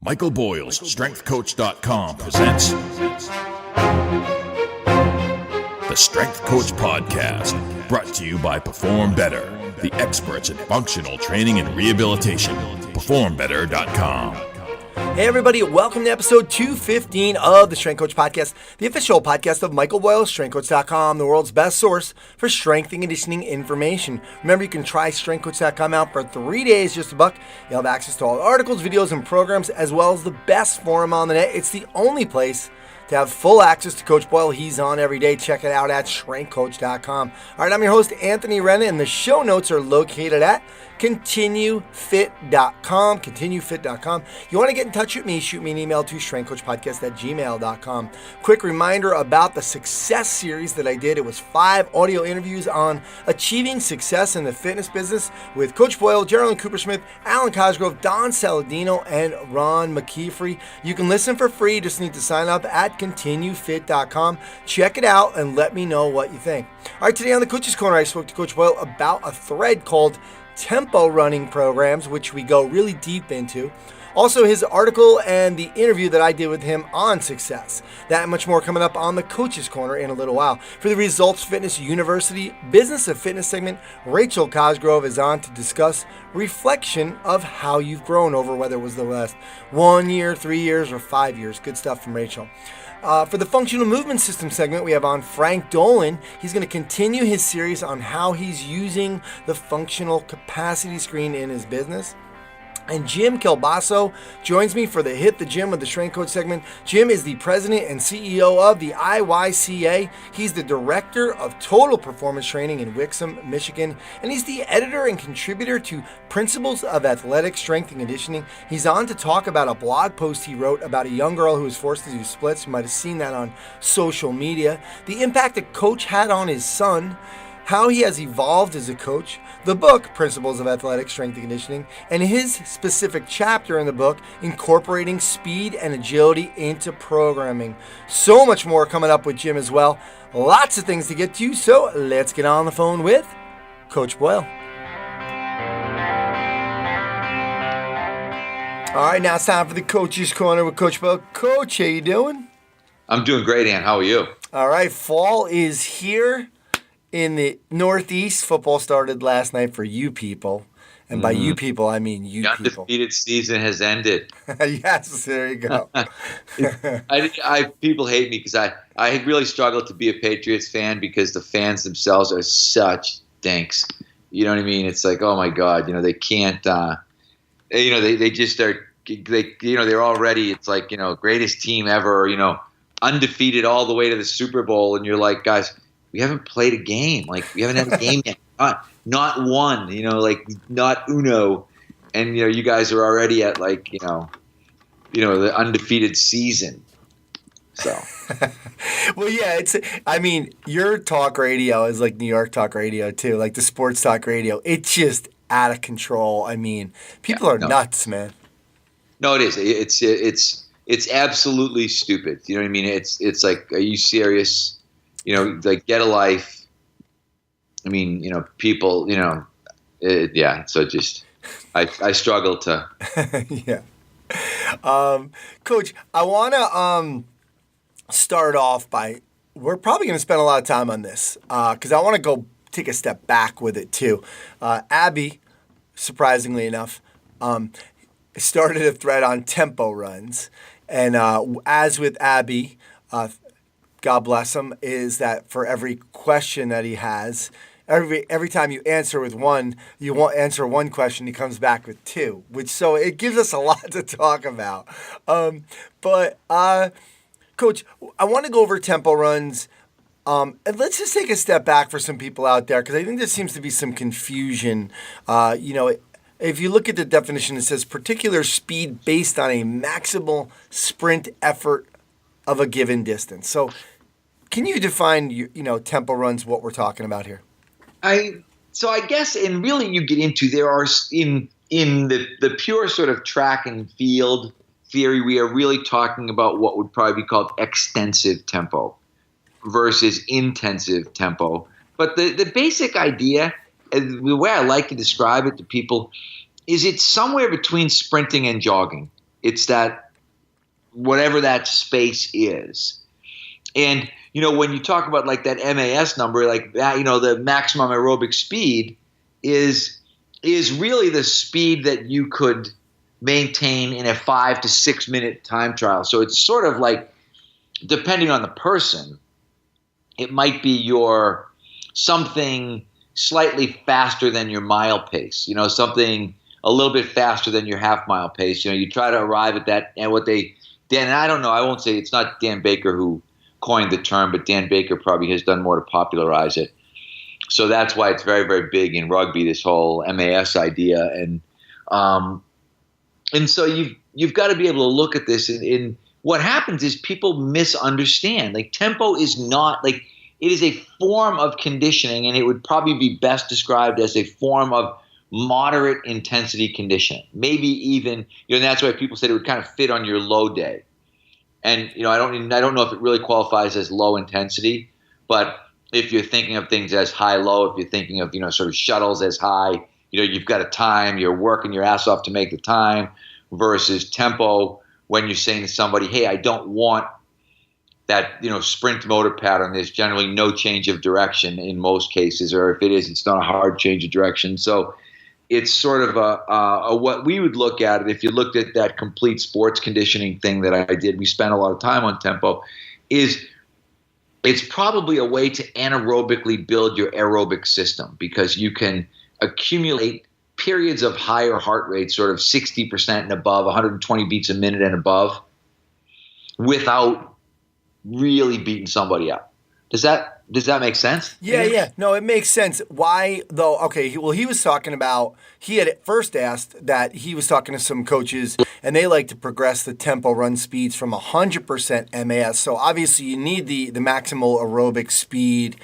Michael Boyle's StrengthCoach.com presents the Strength Coach Podcast, brought to you by Perform Better, the experts in functional training and rehabilitation. PerformBetter.com. Hey everybody, welcome to episode 215 of the Strength Coach Podcast, the official podcast of Michael Boyle, StrengthCoach.com, the world's best source for strength and conditioning information. Remember, you can try StrengthCoach.com out for 3 days, just $1. You'll have access to all the articles, videos, and programs, as well as the best forum on the net. It's the only place to have full access to Coach Boyle. He's on every day. Check it out at StrengthCoach.com. All right, I'm your host, Anthony Renna, and the show notes are located at ContinueFit.com. ContinueFit.com. You want to get in touch with me, shoot me an email to StrengthCoachPodcast@gmail.com. Quick reminder about the success series that I did. It was 5 audio interviews on achieving success in the fitness business with Coach Boyle, Geraldine Cooper-Smith, Alan Cosgrove, Don Saladino, and Ron McKeefrey. You can listen for free. You just need to sign up at ContinueFit.com. Check it out and let me know what you think. All right, today on the Coach's Corner, I spoke to Coach Boyle about a thread called tempo running programs, which we go really deep into. Also, his article and the interview that I did with him on success. That and much more coming up on the Coach's Corner in a little while. For the Results Fitness University Business of Fitness segment, Rachel Cosgrove is on to discuss reflection of how you've grown over whether it was the last 1 year, 3 years, or 5 years. Good stuff from Rachel. For the Functional Movement System segment, we have on Frank Dolan. He's going to continue his series on how he's using the functional capacity screen in his business. And Jim Kielbaso joins me for the Hit the Gym with the Strength Coach segment. Jim is the president and CEO of the IYCA. He's the director of Total Performance Training in Wixom, Michigan. And he's the editor and contributor to Principles of Athletic Strength and Conditioning. He's on to talk about a blog post he wrote about a young girl who was forced to do splits. You might have seen that on social media. The impact a coach had on his son, how he has evolved as a coach, the book, Principles of Athletic Strength and Conditioning, and his specific chapter in the book, incorporating speed and agility into programming. So much more coming up with Jim as well. Lots of things to get to, so let's get on the phone with Coach Boyle. All right, now it's time for the Coach's Corner with Coach Boyle. Coach, how you doing? I'm doing great, Ann. How are you? All right, fall is here. In the Northeast, football started last night for you people. And by you people, I mean you people. The undefeated season has ended. Yes, there you go. People hate me because I really struggle to be a Patriots fan because the fans themselves are such dinks. You know what I mean? It's like, oh my God, they can't, they just are, they're already, it's like, greatest team ever, undefeated all the way to the Super Bowl. And you're like, guys, we haven't played a game. Like, we haven't had a game yet. Not one, not uno. And, you guys are already at, the undefeated season. So. Well, yeah, your talk radio is like New York talk radio, too. Like the sports talk radio. It's just out of control. People are nuts, man. No, it is. It's absolutely stupid. You know what I mean? It's like, are you serious? Get a life. People, so just, I struggle to. Yeah. Coach, I want to start off by, we're probably going to spend a lot of time on this because I want to go take a step back with it too. Abby, surprisingly enough, started a thread on tempo runs. And as with Abby, God bless him, is that for every question that he has, every time you answer with one, you won't answer one question, he comes back with 2, so it gives us a lot to talk about. But Coach, I want to go over tempo runs, and let's just take a step back for some people out there, because I think there seems to be some confusion. If you look at the definition, it says particular speed based on a maximal sprint effort of a given distance. So can you define, tempo runs, what we're talking about here? So I guess, and really you get into, there are, in the pure sort of track and field theory, we are really talking about what would probably be called extensive tempo versus intensive tempo. But the basic idea, the way I like to describe it to people, is it's somewhere between sprinting and jogging. It's that whatever that space is. And, when you talk about like that MAS number, like that, the maximum aerobic speed is really the speed that you could maintain in a 5 to 6 minute time trial. So it's sort of like, depending on the person, it might be your something slightly faster than your mile pace, something a little bit faster than your half mile pace. You try to arrive at that, and Dan, I don't know, I won't say it's not Dan Baker who coined the term, but Dan Baker probably has done more to popularize it. So that's why it's very, very big in rugby, this whole MAS idea. And so you've got to be able to look at this in what happens is people misunderstand. Like tempo is not like, it is a form of conditioning, and it would probably be best described as a form of moderate intensity conditioning. Maybe even, and that's why people said it would kind of fit on your low day. And, I don't know if it really qualifies as low intensity, but if you're thinking of things as high-low, if you're thinking of, sort of shuttles as high, you've got a time, you're working your ass off to make the time, versus tempo when you're saying to somebody, hey, I don't want that, sprint motor pattern. There's generally no change of direction in most cases, or if it is, it's not a hard change of direction. So it's sort of a what we would look at it if you looked at that complete sports conditioning thing that I did. We spent a lot of time on tempo. It's probably a way to anaerobically build your aerobic system, because you can accumulate periods of higher heart rate, sort of 60% and above, 120 beats a minute and above, without really beating somebody up. Does that make sense? Yeah. No, it makes sense. Why, though? Okay, he was talking about, he had at first asked that he was talking to some coaches, and they like to progress the tempo run speeds from 100% MAS. So obviously you need the maximal aerobic speed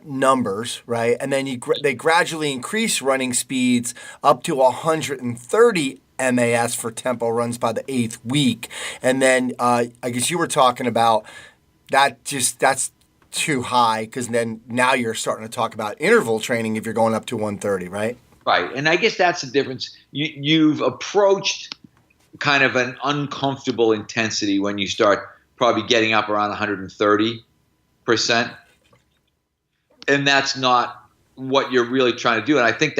numbers, right? And then they gradually increase running speeds up to 130 MAS for tempo runs by the 8th week. And then I guess you were talking about that's too high, because then now you're starting to talk about interval training if you're going up to 130, right? Right. And I guess that's the difference. You've approached kind of an uncomfortable intensity when you start probably getting up around 130%. And that's not what you're really trying to do. And I think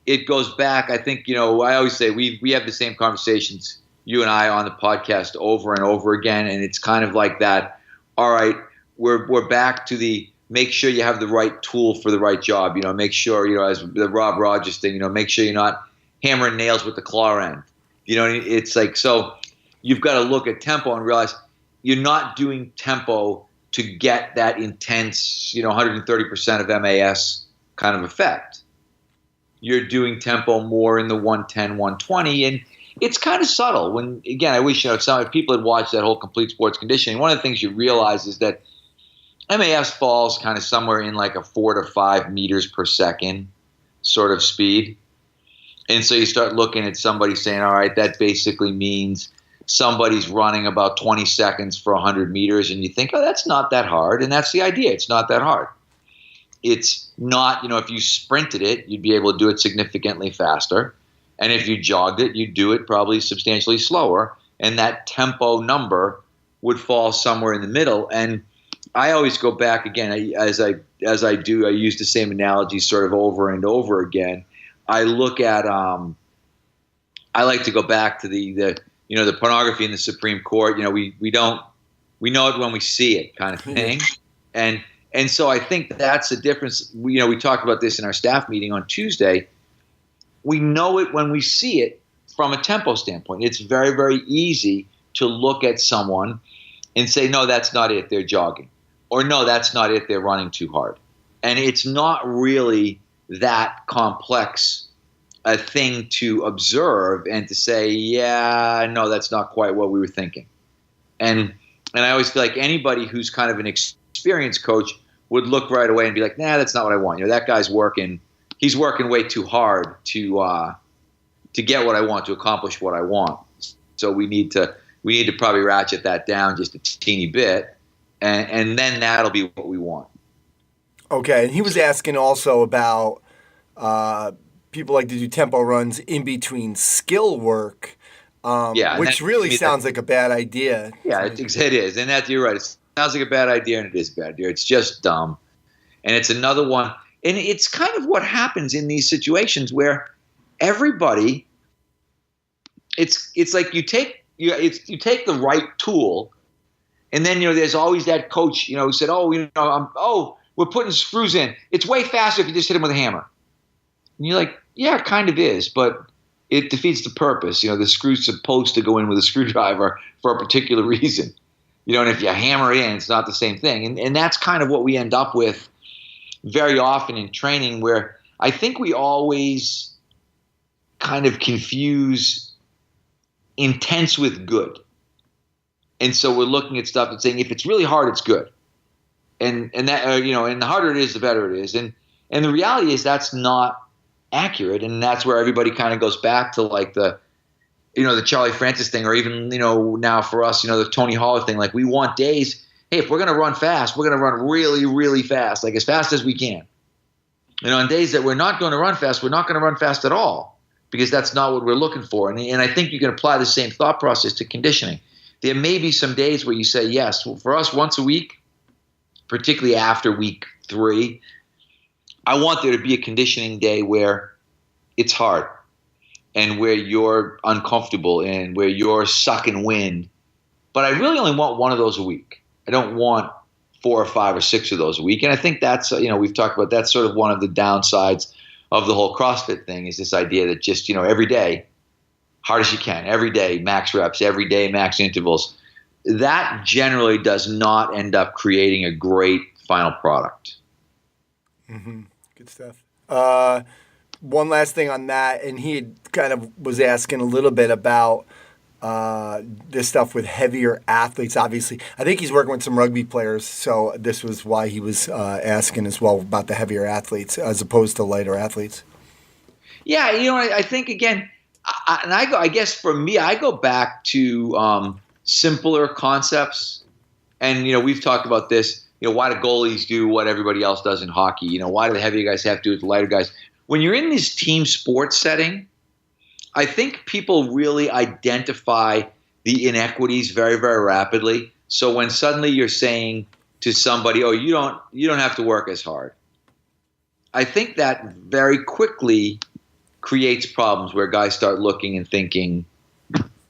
it goes back. I think, I always say we have the same conversations, you and I, on the podcast over and over again. And it's kind of like that. All right, we're back to the make sure you have the right tool for the right job. Make sure, as the Rob Rogers thing, make sure you're not hammering nails with the claw end. It's like, so you've got to look at tempo and realize you're not doing tempo to get that intense, 130% of MAS kind of effect. You're doing tempo more in the 110, 120, and it's kind of subtle. When, again, I wish, some people had watched that whole complete sports conditioning. One of the things you realize is that MAS falls kind of somewhere in like a 4 to 5 meters per second sort of speed. And so you start looking at somebody saying, all right, that basically means somebody's running about 20 seconds for 100 meters. And you think, oh, that's not that hard. And that's the idea. It's not that hard. It's not, if you sprinted it, you'd be able to do it significantly faster. And if you jogged it, you'd do it probably substantially slower. And that tempo number would fall somewhere in the middle. And I always go back again, as I do, I use the same analogy sort of over and over again. I look at, I like to go back to the pornography in the Supreme Court. We know it when we see it, kind of thing. And so I think that's the difference. We talked about this in our staff meeting on Tuesday. We know it when we see it from a tempo standpoint. It's very, very easy to look at someone and say, no, that's not it, they're jogging. Or no, that's not it, they're running too hard. And it's not really that complex a thing to observe and to say, yeah, no, that's not quite what we were thinking. And I always feel like anybody who's kind of an experienced coach would look right away and be like, nah, that's not what I want. That guy's he's working way too hard to get what I want, to accomplish what I want. So we need to probably ratchet that down just a teeny bit. And then that'll be what we want. Okay, and he was asking also about people like to do tempo runs in between skill work. which really sounds like a bad idea. Yeah, it is. And you're right. It sounds like a bad idea, and it is a bad idea. It's just dumb. And it's another one. And it's kind of what happens in these situations where everybody, it's like you take the right tool, and then, there's always that coach, who said, we're putting screws in. It's way faster if you just hit them with a hammer. And you're like, yeah, it kind of is, but it defeats the purpose. The screw's supposed to go in with a screwdriver for a particular reason. And if you hammer it in, it's not the same thing. And that's kind of what we end up with very often in training, where I think we always kind of confuse intense with good. And so we're looking at stuff and saying, if it's really hard, it's good. And that, and the harder it is, the better it is. And the reality is that's not accurate. And that's where everybody kind of goes back to like the Charlie Francis thing, or even, now for us, the Tony Holler thing. Like, we want days, hey, if we're going to run fast, we're going to run really, really fast, like as fast as we can. And on days that we're not going to run fast, we're not going to run fast at all, because that's not what we're looking for. And I think you can apply the same thought process to conditioning. There may be some days where you say, yes, for us once a week, particularly after week 3, I want there to be a conditioning day where it's hard and where you're uncomfortable and where you're sucking wind. But I really only want one of those a week. I don't want 4 or 5 or 6 of those a week. And I think that's, we've talked about, that's sort of one of the downsides of the whole CrossFit thing, is this idea that just, every day, hard as you can, every day, max reps, every day, max intervals. That generally does not end up creating a great final product. Mm-hmm. Good stuff. One last thing on that, and he had kind of was asking a little bit about this stuff with heavier athletes. Obviously, I think he's working with some rugby players, so this was why he was asking as well about the heavier athletes as opposed to lighter athletes. Yeah, I think, again, I guess for me, I go back to simpler concepts. And, we've talked about this, why do goalies do what everybody else does in hockey? Why do the heavier guys have to do what the lighter guys? When you're in this team sports setting, I think people really identify the inequities very, very rapidly. So when suddenly you're saying to somebody, oh, you don't have to work as hard, I think that very quickly creates problems where guys start looking and thinking,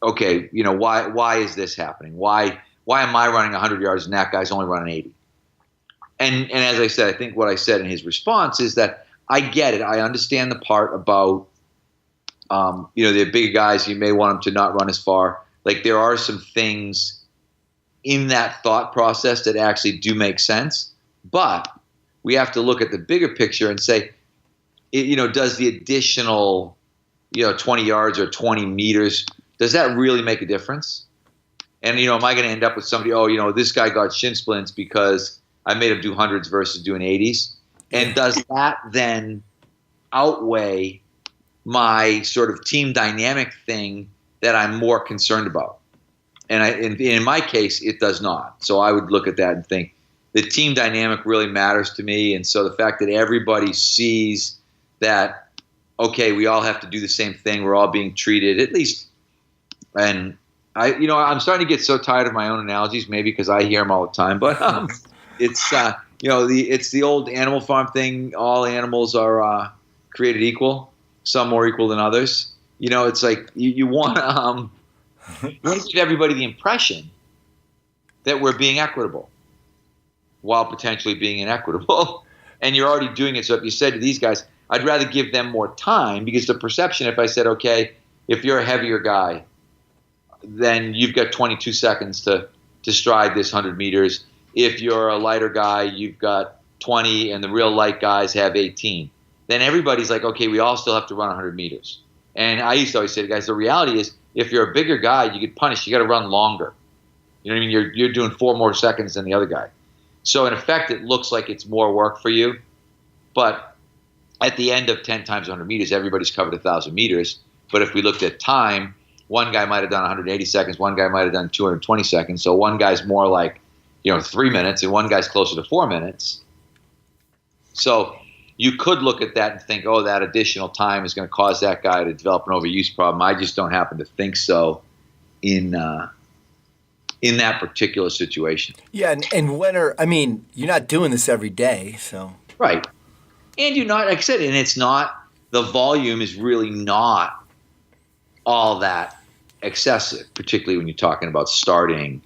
okay, why is this happening? Why am I running 100 yards and that guy's only running 80? And as I said, I think what I said in his response is that I get it. I understand the part about, the bigger guys, you may want them to not run as far. Like, there are some things in that thought process that actually do make sense. But we have to look at the bigger picture and say, does the additional, 20 yards or 20 meters, does that really make a difference? And, am I going to end up with somebody, this guy got shin splints because I made him do hundreds versus doing 80s? And does that then outweigh my sort of team dynamic thing that I'm more concerned about? And in my case, it does not. So I would look at that and think the team dynamic really matters to me. And so the fact that everybody sees that, okay, we all have to do the same thing, we're all being treated, at least. And I'm starting to get so tired of my own analogies, maybe because I hear them all the time. But it's it's the old Animal Farm thing. All animals are created equal, some more equal than others. It's like you want to give everybody the impression that we're being equitable while potentially being inequitable. And you're already doing it. So if you said to these guys, I'd rather give them more time, because the perception, if I said, okay, if you're a heavier guy, then you've got 22 seconds to stride this 100 meters. If you're a lighter guy, you've got 20, and the real light guys have 18. Then everybody's like, okay, we all still have to run 100 meters. And I used to always say to guys, the reality is, if you're a bigger guy, you get punished. You got to run longer. You know what I mean? You're doing 4 more seconds than the other guy. So in effect, it looks like it's more work for you. But at the end of 10 times 100 meters, everybody's covered 1,000 meters. But if we looked at time, one guy might have done 180 seconds, one guy might have done 220 seconds. So one guy's more like, 3 minutes, and one guy's closer to 4 minutes. So you could look at that and think, oh, that additional time is going to cause that guy to develop an overuse problem. I just don't happen to think so. in that particular situation. Yeah, and you're not doing this every day, so. Right. And you're not, like I said, and it's not, the volume is really not all that excessive, particularly when you're talking about starting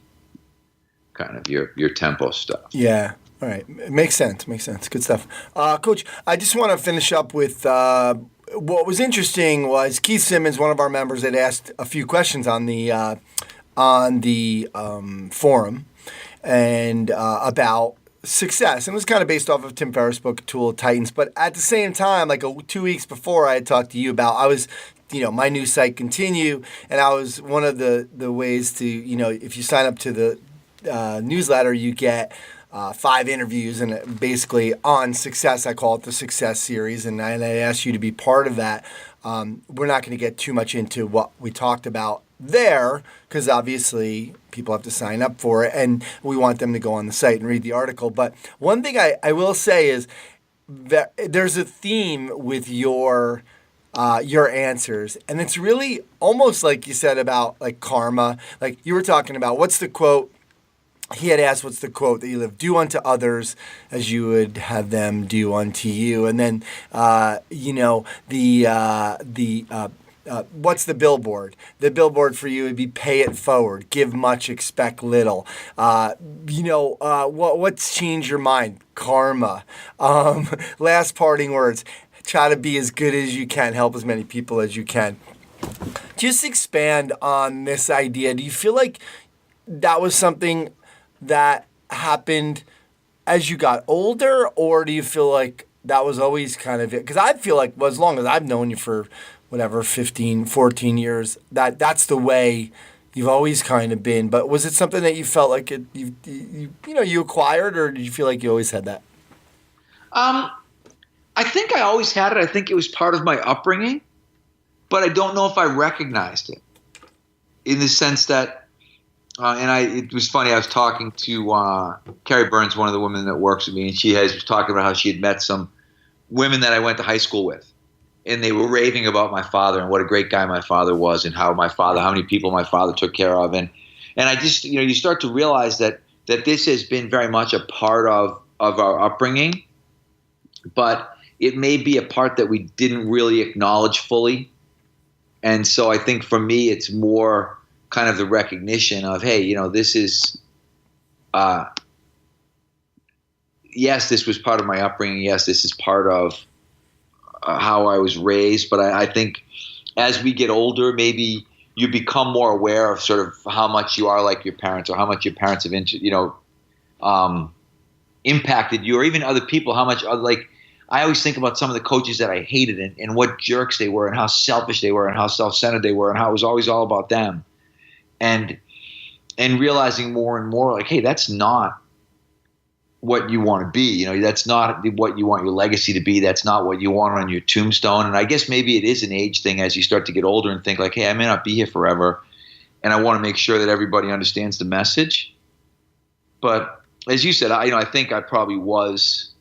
kind of your tempo stuff. Yeah. All right. Makes sense. Good stuff. Coach, I just want to finish up with what was interesting was Keith Simmons, one of our members, had asked a few questions on the forum and about success. And it was kind of based off of Tim Ferriss' book, Tool of Titans. But at the same time, like 2 weeks before I had talked to you about, I was, my new site Continue, and I was one of the ways to, if you sign up to the newsletter, you get 5 interviews, and basically on success. I call it the Success Series, and I asked you to be part of that. We're not going to get too much into what we talked about there, because obviously people have to sign up for it, and we want them to go on the site and read the article. But one thing I will say is that there's a theme with your answers, and it's really almost like you said about like karma. Like you were talking about, what's the quote? He had asked, what's the quote that you live? Do unto others as you would have them do unto you. And then, what's the billboard? The billboard for you would be pay it forward, give much, expect little. What's changed your mind? Karma. Last parting words. Try to be as good as you can. Help as many people as you can. Just expand on this idea. Do you feel like that was something that happened as you got older, or do you feel like that was always kind of it? Because I feel like, well, as long as I've known you for whatever, 15, 14 years, that's the way you've always kind of been. But was it something that you felt like you acquired, or did you feel like you always had that? I think I always had it. I think it was part of my upbringing, but I don't know if I recognized it in the sense that, it was funny. I was talking to Carrie Burns, one of the women that works with me, and she was talking about how she had met some women that I went to high school with, and they were raving about my father and what a great guy my father was, and how many people my father took care of, and I just, you start to realize that this has been very much a part of our upbringing, but it may be a part that we didn't really acknowledge fully, and so I think for me it's more kind of the recognition of, hey, this is, yes, this was part of my upbringing. Yes, this is part of how I was raised. But I think as we get older, maybe you become more aware of sort of how much you are like your parents, or how much your parents have, impacted you, or even other people, how much, like, I always think about some of the coaches that I hated and what jerks they were, and how selfish they were, and how self-centered they were, and how it was always all about them. And realizing more and more, like, hey, that's not what you want to be. That's not what you want your legacy to be. That's not what you want on your tombstone. And I guess maybe it is an age thing as you start to get older and think like, hey, I may not be here forever, and I want to make sure that everybody understands the message. But as you said, I think I probably was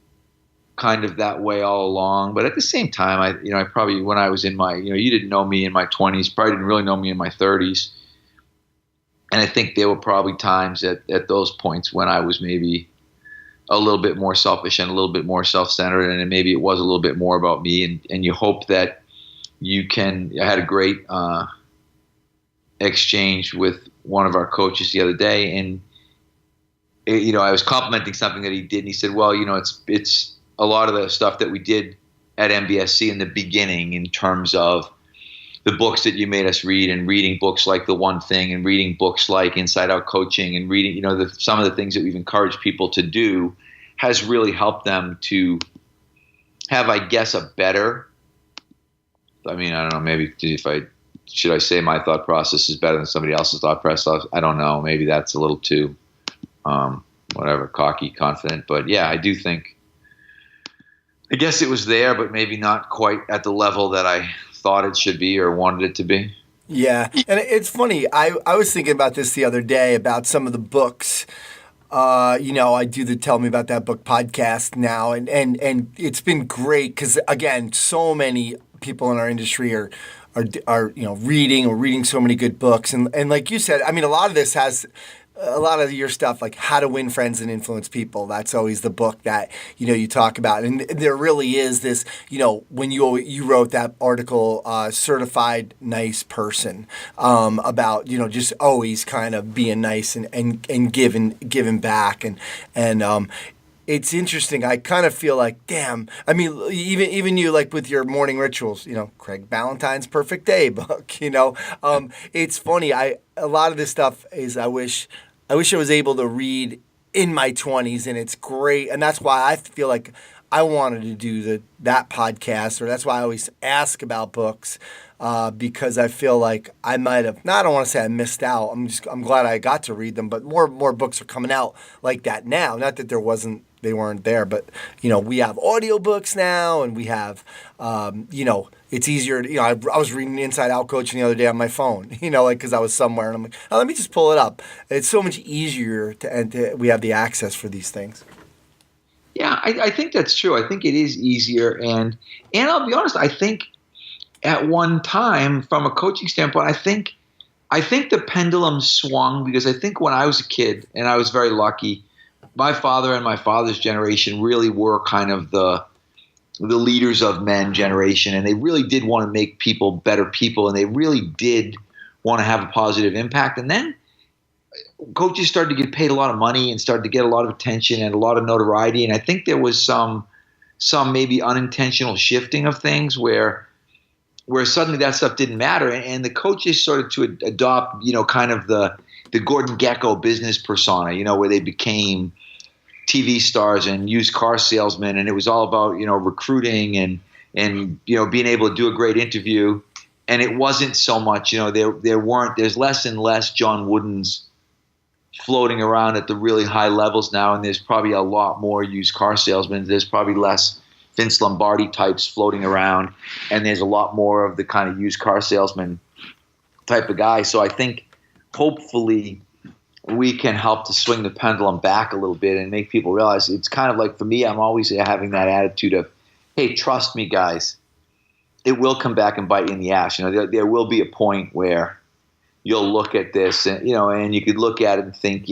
kind of that way all along. But at the same time, I probably, when I was in my, you didn't know me in my 20s, probably didn't really know me in my 30s. And I think there were probably times at those points when I was maybe a little bit more selfish and a little bit more self-centered, and maybe it was a little bit more about me. And you hope that you can. I had a great exchange with one of our coaches the other day, and I was complimenting something that he did, and he said, "Well, it's a lot of the stuff that we did at MBSC in the beginning, in terms of the books that you made us read, and reading books like The One Thing, and reading books like Inside Out Coaching, and reading, some of the things that we've encouraged people to do, has really helped them to have, I guess, a better, I don't know, maybe should I say my thought process is better than somebody else's thought process? I don't know. Maybe that's a little too, cocky, confident. But yeah, I do think, I guess it was there, but maybe not quite at the level that I thought it should be or wanted it to be. Yeah, and it's funny. I was thinking about this the other day about some of the books. I do the Tell Me About That Book podcast now, and it's been great because, again, so many people in our industry are reading so many good books, and like you said, I mean, a lot of this has. A lot of your stuff, like How to Win Friends and Influence People, that's always the book that, you talk about. And there really is this, when you wrote that article, Certified Nice Person, about, just always kind of being nice and giving back. And it's interesting. I kind of feel like, damn. I mean, even you, like with your morning rituals, Craig Ballantyne's Perfect Day book. It's funny. A lot of this stuff is I wish I was able to read in my 20s, and it's great. And that's why I feel like I wanted to do that podcast, or that's why I always ask about books, because I feel like I might have. I don't want to say I missed out. I'm glad I got to read them, but more books are coming out like that now. Not that they weren't there, but we have audiobooks now, and we have it's easier to, I was reading Inside Out Coaching the other day on my phone, because I was somewhere, and I'm like, oh, let me just pull it up. It's so much easier and we have the access for these things. Yeah, I think that's true. I think it is easier, and I'll be honest, I think at one time, from a coaching standpoint, I think the pendulum swung, because I think when I was a kid, and I was very lucky, my father and my father's generation really were kind of the leaders of men generation, and they really did want to make people better people, and they really did want to have a positive impact. And then coaches started to get paid a lot of money and started to get a lot of attention and a lot of notoriety, and I think there was some maybe unintentional shifting of things where suddenly that stuff didn't matter, and the coaches started to adopt, kind of the Gordon Gekko business persona, where they became TV stars and used car salesmen, and it was all about, recruiting and being able to do a great interview. And it wasn't so much, there's less and less John Woodens floating around at the really high levels now, and there's probably a lot more used car salesmen. There's probably less Vince Lombardi types floating around, and there's a lot more of the kind of used car salesman type of guy. So I think hopefully we can help to swing the pendulum back a little bit and make people realize, it's kind of like, for me, I'm always having that attitude of, hey, trust me, guys, it will come back and bite you in the ass. There will be a point where you'll look at this and, and you could look at it and think,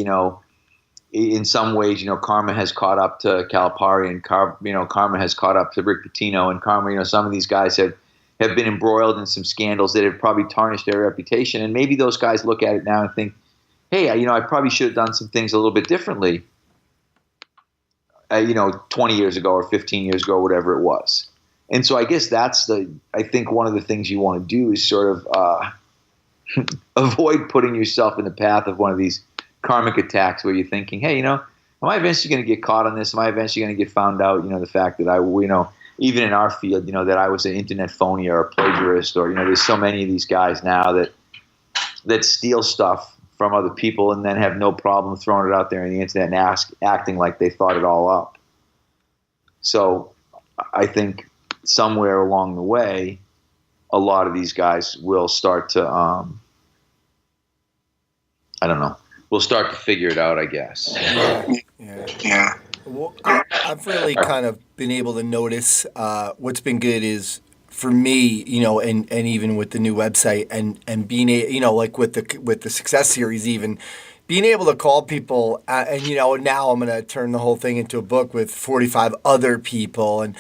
in some ways, karma has caught up to Calipari, and karma has caught up to Rick Pitino, and karma, some of these guys have been embroiled in some scandals that have probably tarnished their reputation. And maybe those guys look at it now and think, hey, I probably should have done some things a little bit differently, 20 years ago or 15 years ago, whatever it was. And so I guess I think one of the things you want to do is sort of avoid putting yourself in the path of one of these karmic attacks where you're thinking, hey, am I eventually going to get caught on this? Am I eventually going to get found out? The fact that even in our field, that I was an internet phony or a plagiarist, or, there's so many of these guys now that steal stuff from other people and then have no problem throwing it out there on the internet and acting like they thought it all up. So I think somewhere along the way, a lot of these guys will start to, we'll start to figure it out, I guess. Yeah. Well, I've really kind of been able to notice what's been good is, for me, and even with the new website and being, like with the success series, even being able to call people, and now I'm going to turn the whole thing into a book with 45 other people, and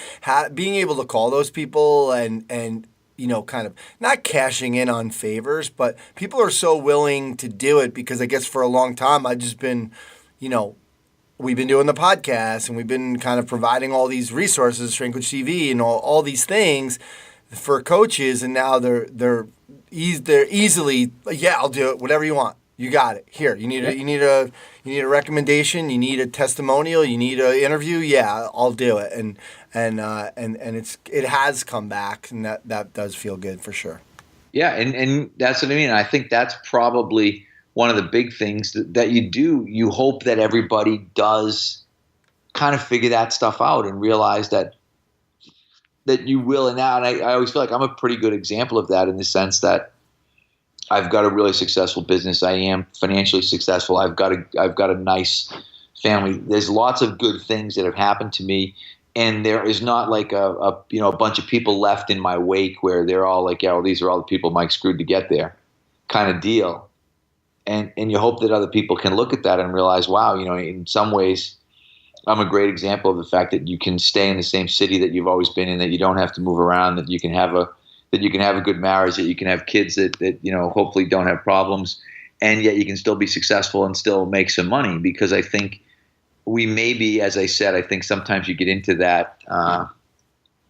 being able to call those people and kind of not cashing in on favors, but people are so willing to do it because I guess for a long time I've just been, we've been doing the podcast and we've been kind of providing all these resources, Strength Coach TV and all these things for coaches, and now they're easily like, yeah, I'll do it, whatever you want, you got it. Here, you need a recommendation, you need a testimonial, you need an interview, yeah, I'll do it, and it has come back, and that does feel good for sure. Yeah, and that's what I mean. I think that's probably one of the big things that you do. You hope that everybody does kind of figure that stuff out and realize that you will. And now, and I always feel like I'm a pretty good example of that, in the sense that I've got a really successful business. I am financially successful. I've got a nice family. There's lots of good things that have happened to me, and there is not like a bunch of people left in my wake where they're all like, yeah, well, these are all the people Mike screwed to get there, kind of deal. And you hope that other people can look at that and realize, wow, in some ways, I'm a great example of the fact that you can stay in the same city that you've always been in, that you don't have to move around, that you can have a good marriage, that you can have kids that hopefully don't have problems, and yet you can still be successful and still make some money. Because I think we maybe, as I said, I think sometimes you get into that,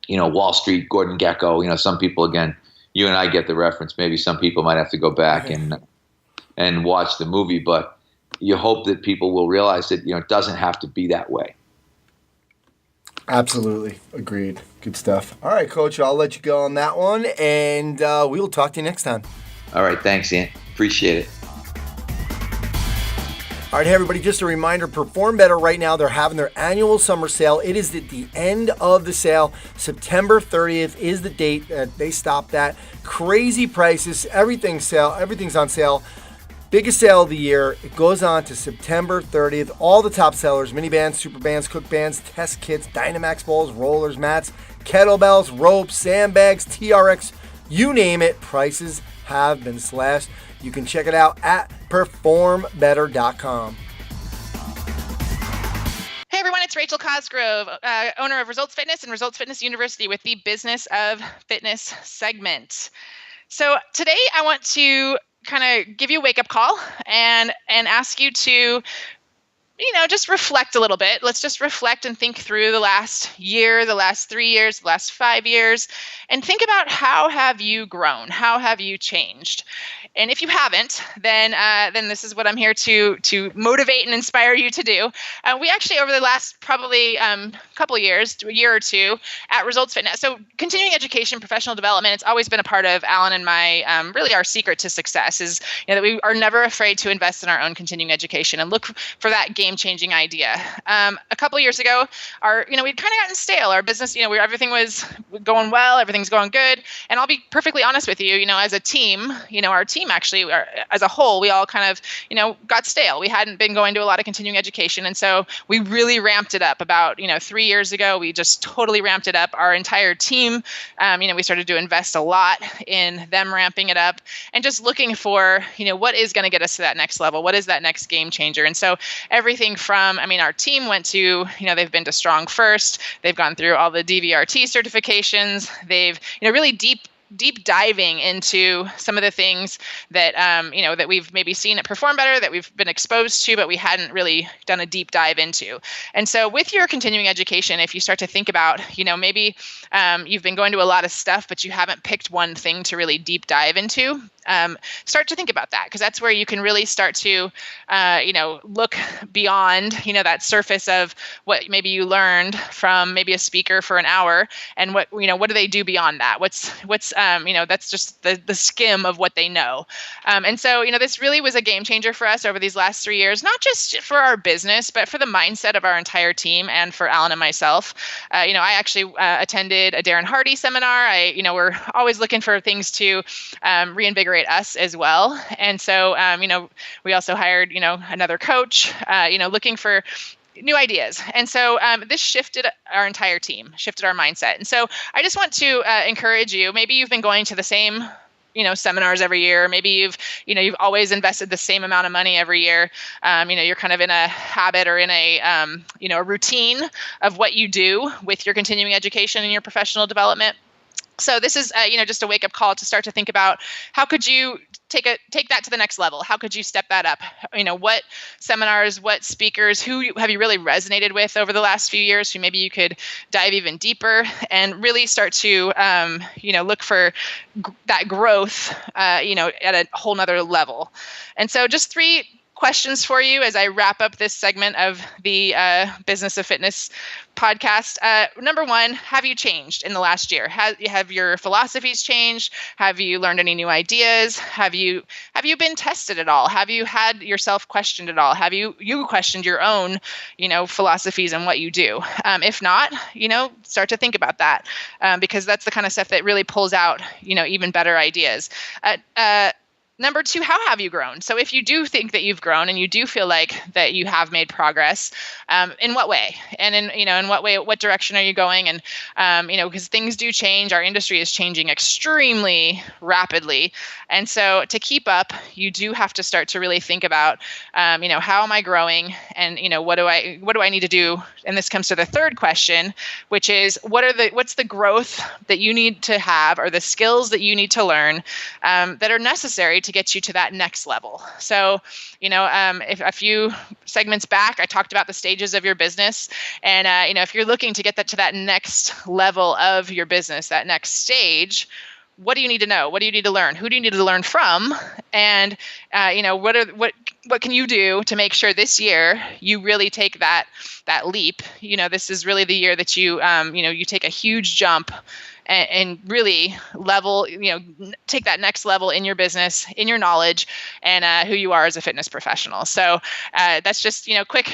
Wall Street, Gordon Gekko, some people, again, you and I get the reference. Maybe some people might have to go back and watch the movie, but you hope that people will realize that, it doesn't have to be that way. Absolutely. Agreed. Good stuff. All right, Coach, I'll let you go on that one, and we will talk to you next time. All right. Thanks, Ian. Appreciate it. All right, hey everybody, just a reminder, Perform Better right now, they're having their annual summer sale. It is at the end of the sale. September 30th is the date that they stopped at. Crazy prices, everything's on sale. Biggest sale of the year. It goes on to September 30th. All the top sellers, mini bands, super bands, cook bands, test kits, Dynamax balls, rollers, mats, kettlebells, ropes, sandbags, TRX, you name it, prices have been slashed. You can check it out at performbetter.com. Hey everyone, it's Rachel Cosgrove, owner of Results Fitness and Results Fitness University with the Business of Fitness segment. So today I want to kind of give you a wake-up call and ask you to just reflect a little bit. Let's just reflect and think through the last year, the last 3 years, the last 5 years, and think about how have you grown? How have you changed? And if you haven't, then this is what I'm here to motivate and inspire you to do. We actually, over the last probably couple of years, a year or two, at Results Fitness. So continuing education, professional development, it's always been a part of Alan and my, really our secret to success is that we are never afraid to invest in our own continuing education and look for that game-changing idea. A couple of years ago, we'd kind of gotten stale. Our business, everything was going well, everything's going good. And I'll be perfectly honest with you, as a team, our team actually, as a whole, we all kind of, got stale. We hadn't been going to a lot of continuing education. And so we really ramped it up about, 3 years ago. We just totally ramped it up. Our entire team, we started to invest a lot in them ramping it up and just looking for, what is going to get us to that next level? What is that next game changer? And so everything from, our team went to, they've been to Strong First. They've gone through all the DVRT certifications. They've, really deep diving into some of the things that, that we've maybe seen at Perform Better, that we've been exposed to, but we hadn't really done a deep dive into. And so with your continuing education, if you start to think about, maybe you've been going to a lot of stuff, but you haven't picked one thing to really deep dive into, start to think about that, because that's where you can really start to, look beyond, that surface of what maybe you learned from maybe a speaker for an hour, and what do they do beyond that? What's that's just the skim of what they know. And so, this really was a game changer for us over these last 3 years, not just for our business, but for the mindset of our entire team and for Alan and myself. I actually attended a Darren Hardy seminar. We're always looking for things to reinvigorate us as well. And so, we also hired, another coach, looking for new ideas. And so this shifted our entire team, shifted our mindset. And so I just want to encourage you, maybe you've been going to the same, seminars every year. Maybe you've always invested the same amount of money every year. You're kind of in a habit or in a, a routine of what you do with your continuing education and your professional development. So this is, just a wake-up call to start to think about how could you take that to the next level? How could you step that up? What seminars, what speakers, who have you really resonated with over the last few years, who maybe you could dive even deeper and really start to, look for that growth, at a whole nother level. And so just 3 questions for you as I wrap up this segment of the Business of Fitness podcast. Number 1, have you changed in the last year? Have your philosophies changed? Have you learned any new ideas? Have you been tested at all? Have you had yourself questioned at all? Have you questioned your own, philosophies and what you do? If not, start to think about that, because that's the kind of stuff that really pulls out, even better ideas. Number two, how have you grown? So if you do think that you've grown and you do feel like that you have made progress, in what way? And in what way, what direction are you going? And, because things do change. Our industry is changing extremely rapidly. And so to keep up, you do have to start to really think about, how am I growing? And, what do I need to do? And this comes to the third question, which is what's the growth that you need to have, or the skills that you need to learn that are necessary to get you to that next level. So, if a few segments back, I talked about the stages of your business. And, if you're looking to get that to that next level of your business, that next stage, what do you need to know? What do you need to learn? Who do you need to learn from? And, what can you do to make sure this year you really take that leap? This is really the year that you take a huge jump and really level, take that next level in your business, in your knowledge, and who you are as a fitness professional. So that's just, quick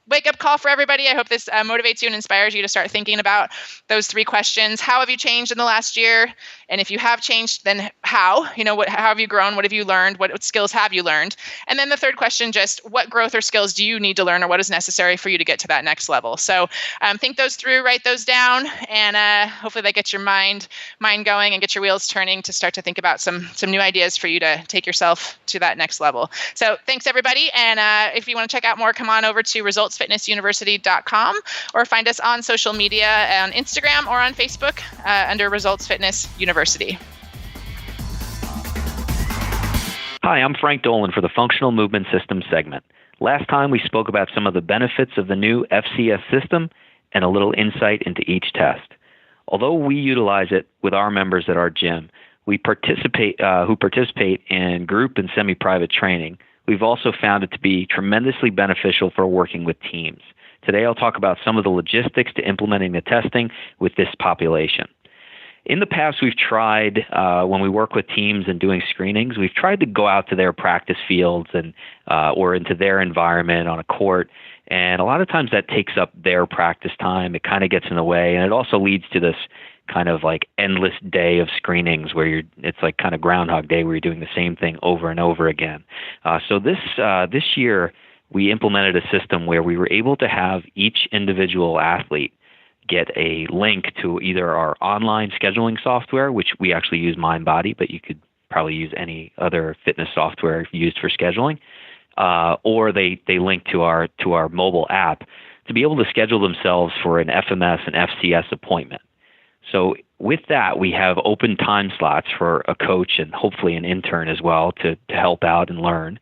wake-up call for everybody. I hope this motivates you and inspires you to start thinking about those three questions. How have you changed in the last year? And if you have changed, then how? How have you grown? What have you learned? What skills have you learned? And then the third question, just what growth or skills do you need to learn, or what is necessary for you to get to that next level? So think those through, write those down, and hopefully that gets your mind going and get your wheels turning to start to think about some new ideas for you to take yourself to that next level. So thanks, everybody. And if you want to check out more, come on over to resultsfitnessuniversity.com or find us on social media on Instagram or on Facebook under Results Fitness University. Hi, I'm Frank Dolan for the Functional Movement System segment. Last time we spoke about some of the benefits of the new FCS system and a little insight into each test. Although we utilize it with our members at our gym, who participate in group and semi-private training, we've also found it to be tremendously beneficial for working with teams. Today I'll talk about some of the logistics to implementing the testing with this population. In the past, we've tried, when we work with teams and doing screenings, we've tried to go out to their practice fields and or into their environment on a court. And a lot of times that takes up their practice time. It kind of gets in the way. And it also leads to this kind of like endless day of screenings where it's like kind of Groundhog Day where you're doing the same thing over and over again. So this year, we implemented a system where we were able to have each individual athlete get a link to either our online scheduling software, which we actually use MindBody, but you could probably use any other fitness software used for scheduling, or they link to our mobile app to be able to schedule themselves for an FMS and FCS appointment. So with that, we have open time slots for a coach and hopefully an intern as well to help out and learn,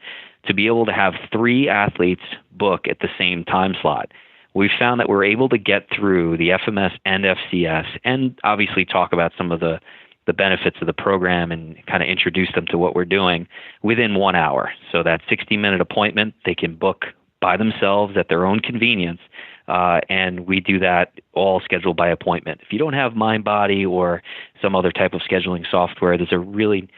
to be able to have 3 athletes book at the same time slot. We've found that we're able to get through the FMS and FCS and obviously talk about some of the benefits of the program and kind of introduce them to what we're doing within 1 hour. So that 60-minute appointment, they can book by themselves at their own convenience, and we do that all scheduled by appointment. If you don't have MindBody or some other type of scheduling software, there's a really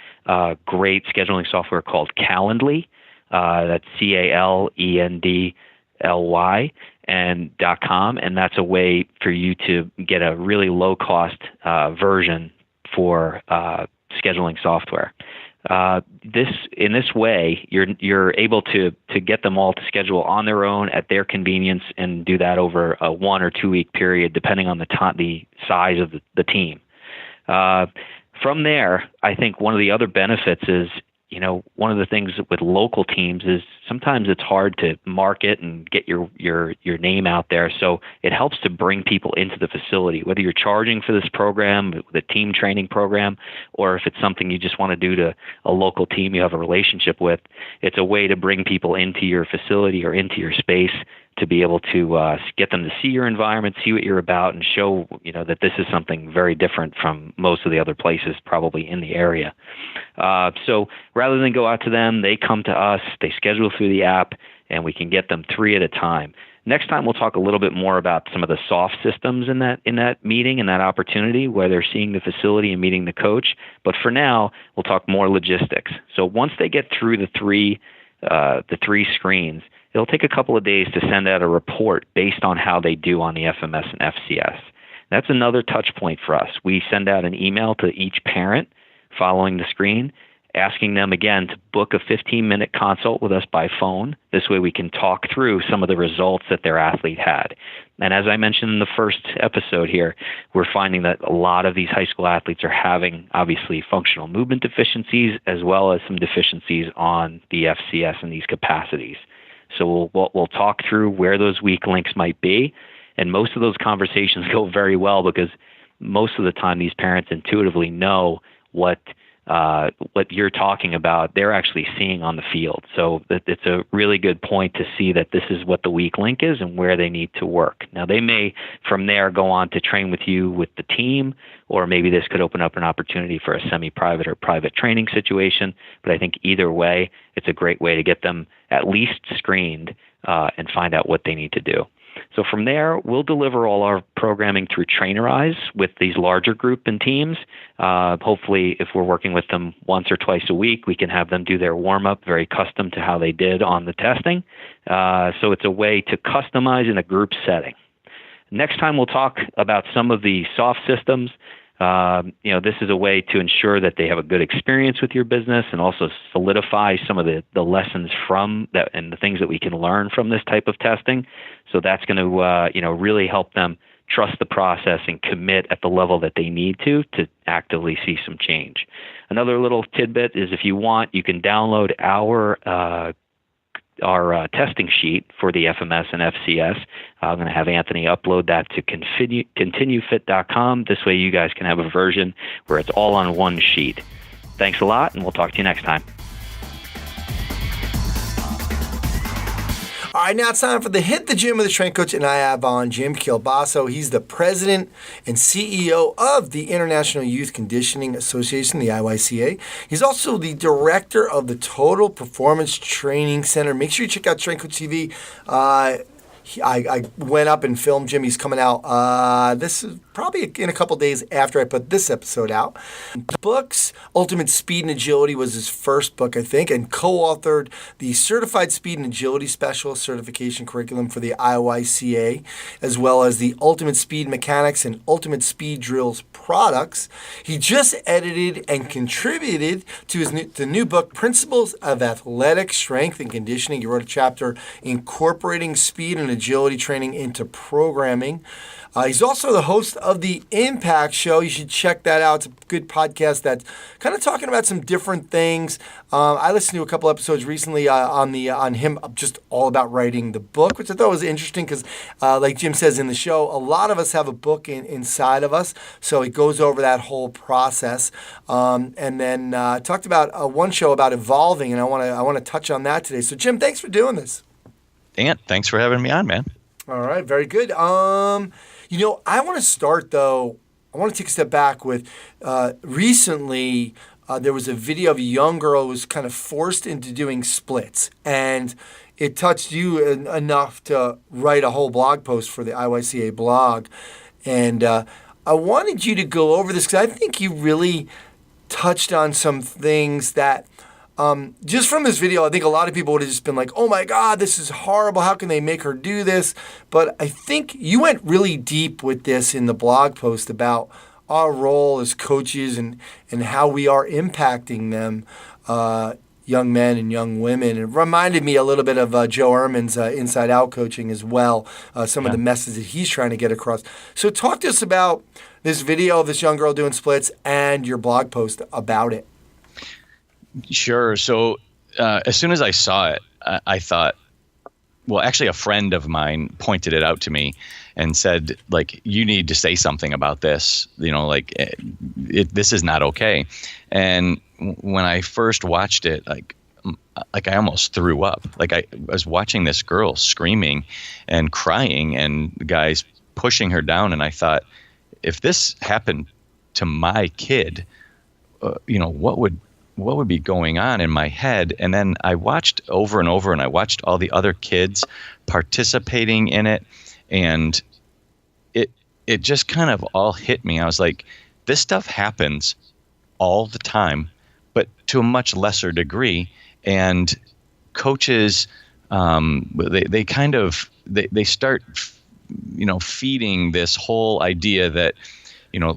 great scheduling software called Calendly. That's CALENDLY and .com, and that's a way for you to get a really low-cost version for scheduling software. In this way, you're able to get them all to schedule on their own at their convenience and do that over a 1 or 2 week period, depending on the size of the team. From there, I think one of the other benefits is, one of the things with local teams is sometimes it's hard to market and get your name out there. So it helps to bring people into the facility, whether you're charging for this program, the team training program, or if it's something you just want to do to a local team you have a relationship with. It's a way to bring people into your facility or into your space to be able to get them to see your environment, see what you're about, and show that this is something very different from most of the other places probably in the area. So rather than go out to them, they come to us, they schedule through the app, and we can get them 3 at a time. Next time, we'll talk a little bit more about some of the soft systems in that meeting and that opportunity where they're seeing the facility and meeting the coach. But for now, we'll talk more logistics. So once they get through the three screens, it'll take a couple of days to send out a report based on how they do on the FMS and FCS. That's another touch point for us. We send out an email to each parent following the screen, asking them again to book a 15-minute consult with us by phone. This way we can talk through some of the results that their athlete had. And as I mentioned in the first episode here, we're finding that a lot of these high school athletes are having, obviously, functional movement deficiencies as well as some deficiencies on the FCS and these capacities. So we'll talk through where those weak links might be. And most of those conversations go very well because most of the time these parents intuitively know what you're talking about, they're actually seeing on the field. So it's a really good point to see that this is what the weak link is and where they need to work. Now, they may, from there, go on to train with you with the team, or maybe this could open up an opportunity for a semi-private or private training situation. But I think either way, it's a great way to get them at least screened and find out what they need to do. So from there, we'll deliver all our programming through Trainerize with these larger group and teams. Hopefully, if we're working with them once or twice a week, we can have them do their warm-up very custom to how they did on the testing. So it's a way to customize in a group setting. Next time, we'll talk about some of the soft systems. This is a way to ensure that they have a good experience with your business and also solidify some of the lessons from that and the things that we can learn from this type of testing. So that's going to, really help them trust the process and commit at the level that they need to actively see some change. Another little tidbit is if you want, you can download our testing sheet for the FMS and FCS. I'm going to have Anthony upload that to continuefit.com. This way you guys can have a version where it's all on one sheet. Thanks a lot, and we'll talk to you next time. All right, now it's time for the Hit the Gym with the Strength Coach, and I have on Jim Kielbaso. He's the president and CEO of the International Youth Conditioning Association, the IYCA. He's also the director of the Total Performance Training Center. Make sure you check out Strength Coach TV. I went up and filmed Jim. He's coming out. This is probably in a couple days after I put this episode out. Books, Ultimate Speed and Agility was his first book, I think, and co-authored the Certified Speed and Agility Specialist Certification Curriculum for the IYCA, as well as the Ultimate Speed Mechanics and Ultimate Speed Drills products. He just edited and contributed to the new book, Principles of Athletic Strength and Conditioning. He wrote a chapter incorporating speed and agility training into programming. He's also the host of the Impact Show. You should check that out. It's a good podcast that's kind of talking about some different things. I listened to a couple episodes recently on him just all about writing the book, which I thought was interesting because, like Jim says in the show, a lot of us have a book inside of us. So it goes over that whole process. And then talked about one show about evolving, and I want to touch on that today. So Jim, thanks for doing this. Ant, thanks for having me on, man. All right, very good. I want to start, though, I want to take a step back with recently there was a video of a young girl who was kind of forced into doing splits, and it touched you enough to write a whole blog post for the IYCA blog. And I wanted you to go over this because I think you really touched on some things that just from this video, I think a lot of people would have just been like, oh my God, this is horrible. How can they make her do this? But I think you went really deep with this in the blog post about our role as coaches and how we are impacting them, young men and young women. It reminded me a little bit of Joe Ehrmann's Inside Out coaching as well, some of the messages that he's trying to get across. So talk to us about this video of this young girl doing splits and your blog post about it. Sure. So as soon as I saw it, I thought, well, actually, a friend of mine pointed it out to me and said, like, you need to say something about this. This is not okay. And when I first watched it, like I almost threw up. Like I was watching this girl screaming and crying and the guys pushing her down. And I thought, if this happened to my kid, what would be going on in my head? And then I watched over and over, and I watched all the other kids participating in it, and it just kind of all hit me. I was like, this stuff happens all the time, but to a much lesser degree. And coaches, they start, feeding this whole idea that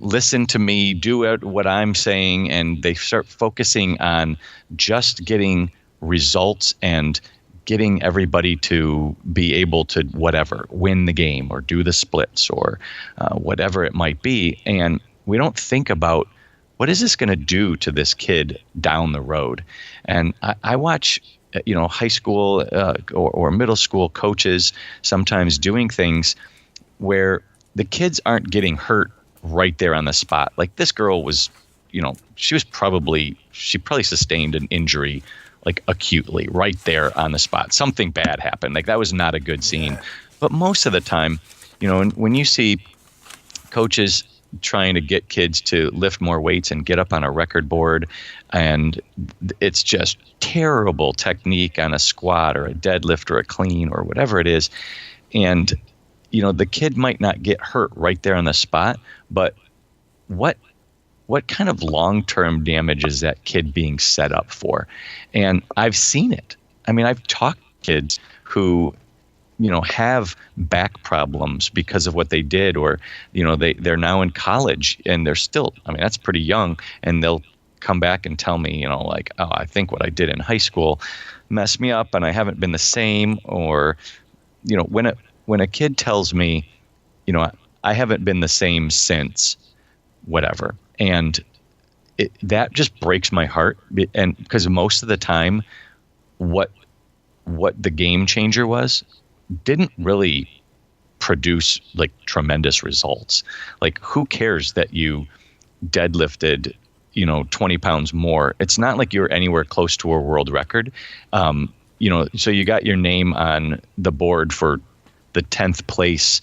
listen to me, do what I'm saying, and they start focusing on just getting results and getting everybody to be able to win the game or do the splits or whatever it might be. And we don't think about what is this going to do to this kid down the road. And I watch, high school or middle school coaches sometimes doing things where the kids aren't getting hurt right there on the spot. Like this girl was, she probably sustained an injury like acutely right there on the spot. Something bad happened. Like that was not a good scene. But most of the time, when you see coaches trying to get kids to lift more weights and get up on a record board, and it's just terrible technique on a squat or a deadlift or a clean or whatever it is. And, the kid might not get hurt right there on the spot, but what kind of long-term damage is that kid being set up for? And I've seen it. I mean, I've talked to kids who, have back problems because of what they did, or, they're now in college and they're still, that's pretty young, and they'll come back and tell me, like, oh, I think what I did in high school messed me up and I haven't been the same. Or, when a kid tells me, I haven't been the same since whatever. And that just breaks my heart. And because most of the time, what the game changer didn't really produce like tremendous results. Like, who cares that you deadlifted, 20 pounds more? It's not like you're anywhere close to a world record. So you got your name on the board for the 10th place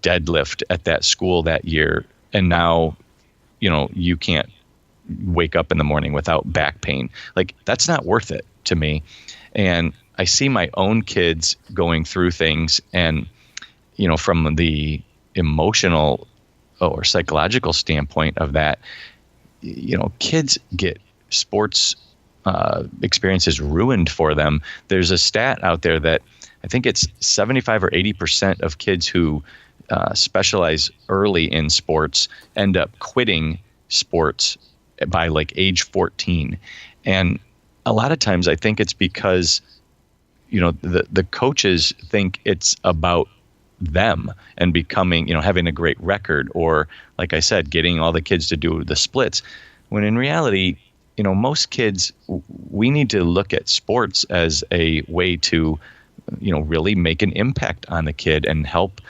deadlift at that school that year. And now, you can't wake up in the morning without back pain. Like, that's not worth it to me. And I see my own kids going through things, and, from the emotional or psychological standpoint of that, kids get sports experiences ruined for them. There's a stat out there that I think it's 75 or 80% of kids who specialize early in sports end up quitting sports by like age 14. And a lot of times I think it's because, the coaches think it's about them and becoming, having a great record, or like I said, getting all the kids to do the splits. When in reality, most kids, we need to look at sports as a way to, really make an impact on the kid and help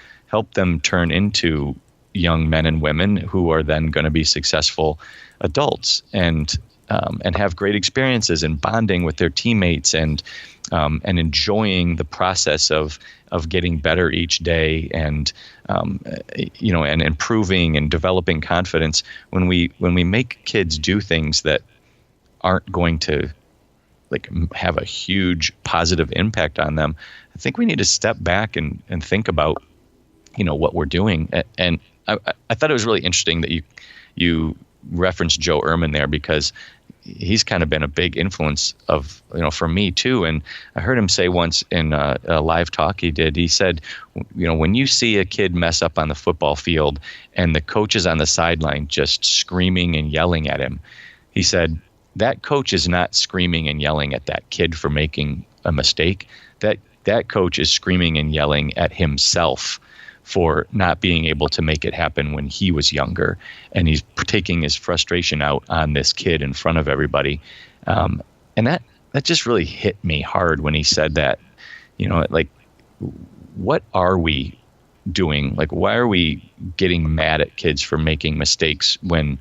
them turn into young men and women who are then going to be successful adults and have great experiences and bonding with their teammates and enjoying the process of getting better each day and and improving and developing confidence. When we make kids do things that aren't going to like have a huge positive impact on them, I think we need to step back and think about what we're doing. And I thought it was really interesting that you referenced Joe Ehrmann there, because he's kind of been a big influence of, for me too. And I heard him say once in a live talk he did, he said, when you see a kid mess up on the football field and the coach is on the sideline just screaming and yelling at him, he said, that coach is not screaming and yelling at that kid for making a mistake. That coach is screaming and yelling at himself for not being able to make it happen when he was younger. And he's taking his frustration out on this kid in front of everybody. And that just really hit me hard when he said that. Like, what are we doing? Like, why are we getting mad at kids for making mistakes when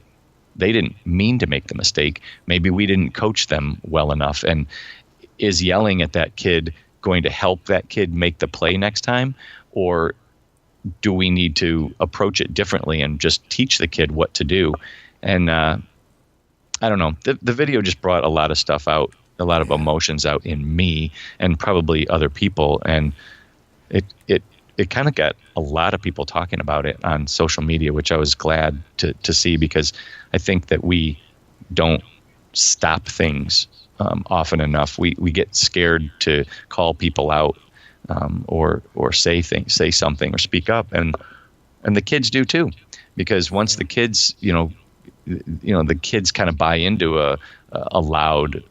they didn't mean to make the mistake? Maybe we didn't coach them well enough. And is yelling at that kid going to help that kid make the play next time? Or do we need to approach it differently and just teach the kid what to do? And I don't know. The video just brought a lot of stuff out, a lot of emotions out in me and probably other people. And it kind of got a lot of people talking about it on social media, which I was glad to see, because I think that we don't stop things often enough. We get scared to call people out or say something or speak up, and the kids do too. because once the kids, the kids kind of buy into a loud,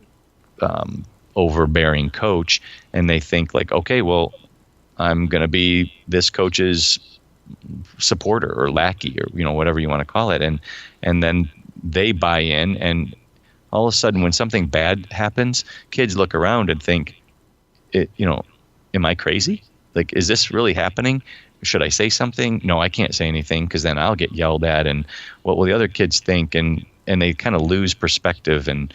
overbearing coach, and they think like, okay, well, I'm going to be this coach's supporter or lackey or whatever you want to call it, and then they buy in, and all of a sudden when something bad happens, kids look around and think, am I crazy? Like, is this really happening? Should I say something? No, I can't say anything because then I'll get yelled at, and what will the other kids think? And they kind of lose perspective and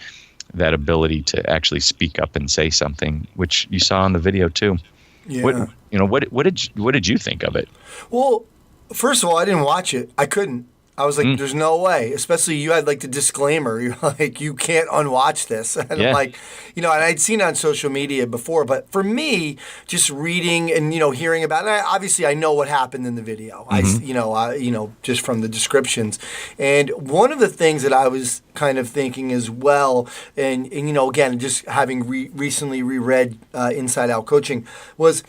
that ability to actually speak up and say something, which you saw in the video too. Yeah. What did you think of it? Well, first of all, I didn't watch it. I couldn't. I was like, there's no way. Especially you had like the disclaimer. You're like, you can't unwatch this. And I'm like, and I'd seen it on social media before. But for me, just reading and, hearing about it, obviously I know what happened in the video. Just from the descriptions. And one of the things that I was kind of thinking as well, and again, just having recently reread Inside Out Coaching, was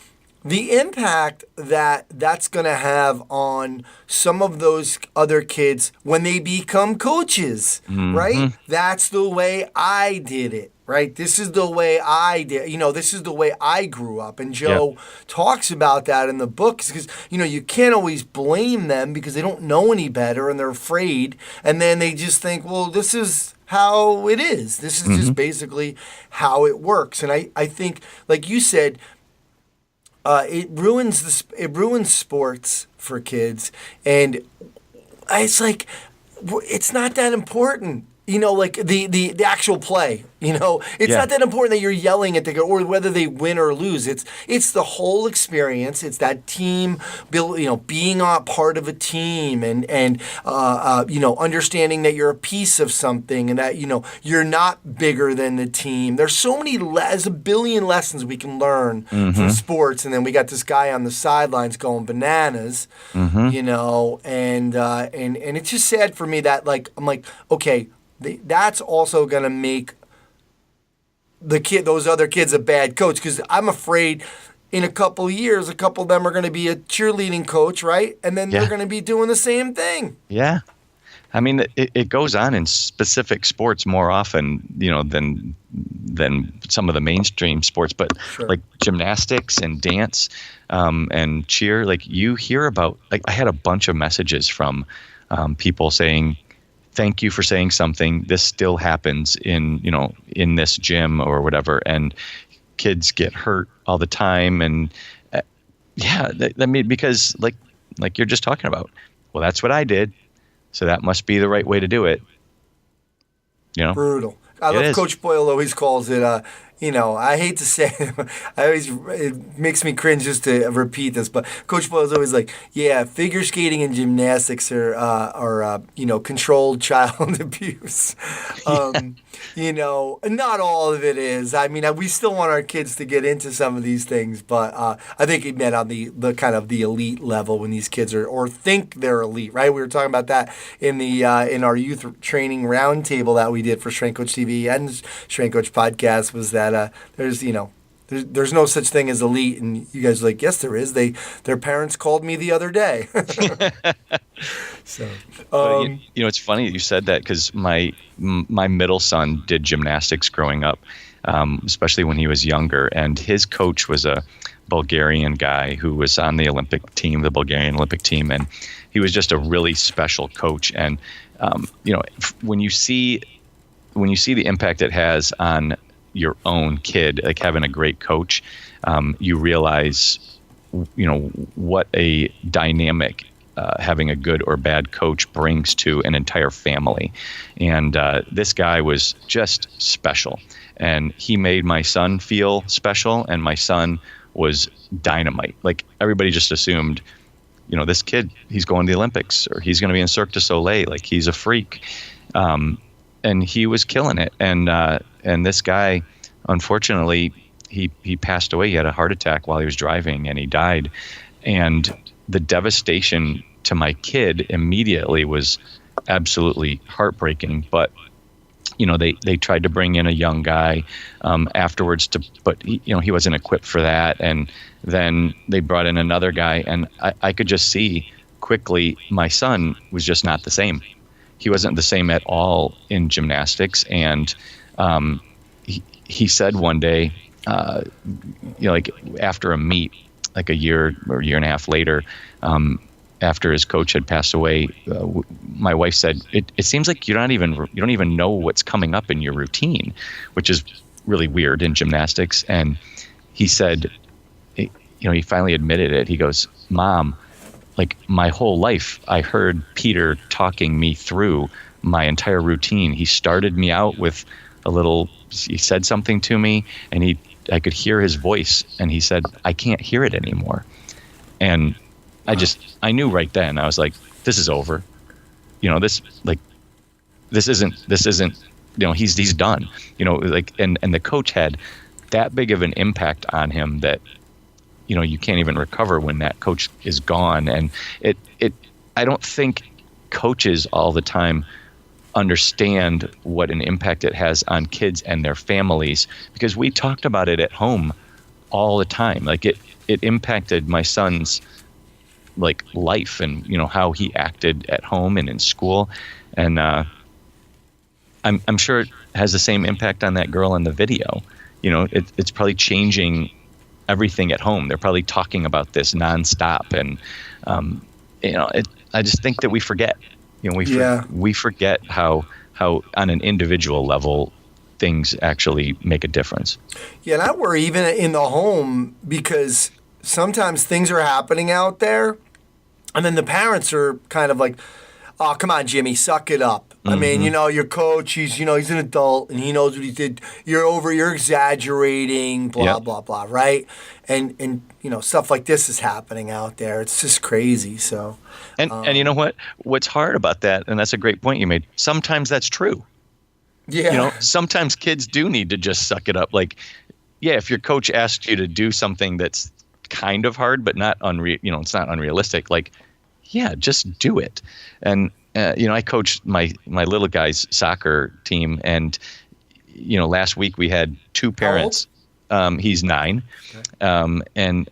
the impact that's going to have on some of those other kids when they become coaches, right? That's the way I did it, right? This is the way I did, this is the way I grew up. And Joe talks about that in the books because, you can't always blame them because they don't know any better and they're afraid. And then they just think, well, this is how it is. This is just basically how it works. And I think, like you said, it ruins sports for kids, and it's like it's not that important. Like the actual play. It's not that important that you're yelling at the guy or whether they win or lose. It's the whole experience. It's that team, being a part of a team and understanding that you're a piece of something and that you're not bigger than the team. There's so many. There's a billion lessons we can learn from sports, and then we got this guy on the sidelines going bananas. And it's just sad for me that I'm like, okay. That's also going to make those other kids a bad coach because I'm afraid in a couple of years, a couple of them are going to be a cheerleading coach, right? And then they're going to be doing the same thing. Yeah. I mean, it goes on in specific sports more often, than some of the mainstream sports, but like gymnastics and dance and cheer, like you hear about, like I had a bunch of messages from people saying, thank you for saying something. This still happens in this gym or whatever. And kids get hurt all the time. And because like you're just talking about, well, that's what I did. So that must be the right way to do it. Brutal. I love Coach Boyle always calls it, I hate to say it, it makes me cringe just to repeat this, but Coach Boyle's always like, figure skating and gymnastics are controlled child abuse. Not all of it is. I mean, we still want our kids to get into some of these things, but I think he meant on the kind of the elite level when these kids are or think they're elite, right? We were talking about that in our youth training roundtable that we did for Strength Coach TV and Strength Coach Podcast was that there's no such thing as elite, and you guys are like, yes, there is. Their parents called me the other day. So, it's funny you said that because my middle son did gymnastics growing up, especially when he was younger, and his coach was a Bulgarian guy who was on the Olympic team, the Bulgarian Olympic team, and he was just a really special coach. And when you see the impact it has on your own kid, like having a great coach, you realize, what a dynamic having a good or bad coach brings to an entire family. And this guy was just special. And he made my son feel special, and my son was dynamite. Like everybody just assumed, this kid, he's going to the Olympics or he's going to be in Cirque du Soleil. Like he's a freak. And he was killing it. And this guy, unfortunately, he passed away. He had a heart attack while he was driving, and he died. And the devastation to my kid immediately was absolutely heartbreaking. But they tried to bring in a young guy afterwards, but he wasn't equipped for that. And then they brought in another guy, and I could just see quickly, my son was just not the same. He wasn't the same at all in gymnastics. And he said one day, like after a meet, like a year or year and a half later, after his coach had passed away, my wife said, it seems like you don't even know what's coming up in your routine, which is really weird in gymnastics. And he said, he finally admitted it. He goes, Mom, like my whole life, I heard Peter talking me through my entire routine. He started me out with he said something to me, and I could hear his voice, and he said, I can't hear it anymore. And I knew right then, I was like, this is over. This isn't, he's done, and the coach had that big of an impact on him that, you can't even recover when that coach is gone. And I don't think coaches all the time understand what an impact it has on kids and their families, because we talked about it at home all the time. Like it impacted my son's like life and, how he acted at home and in school. And I'm sure it has the same impact on that girl in the video. It's probably changing everything at home. They're probably talking about this nonstop. And, I just think that we forget, we forget how on an individual level things actually make a difference. Yeah. And I worry even in the home, because sometimes things are happening out there and then the parents are kind of like, oh, come on, Jimmy, suck it up. I mean, your coach, he's an adult and he knows what he did. You're exaggerating, blah, blah, blah, right? And stuff like this is happening out there. It's just crazy. So, and you know what? What's hard about that, and that's a great point you made, sometimes that's true. Yeah. Sometimes kids do need to just suck it up. Like, yeah, if your coach asks you to do something that's kind of hard, but not it's not unrealistic, like, yeah, just do it. And I coached my little guy's soccer team, and last week we had two parents. He's 9, okay. And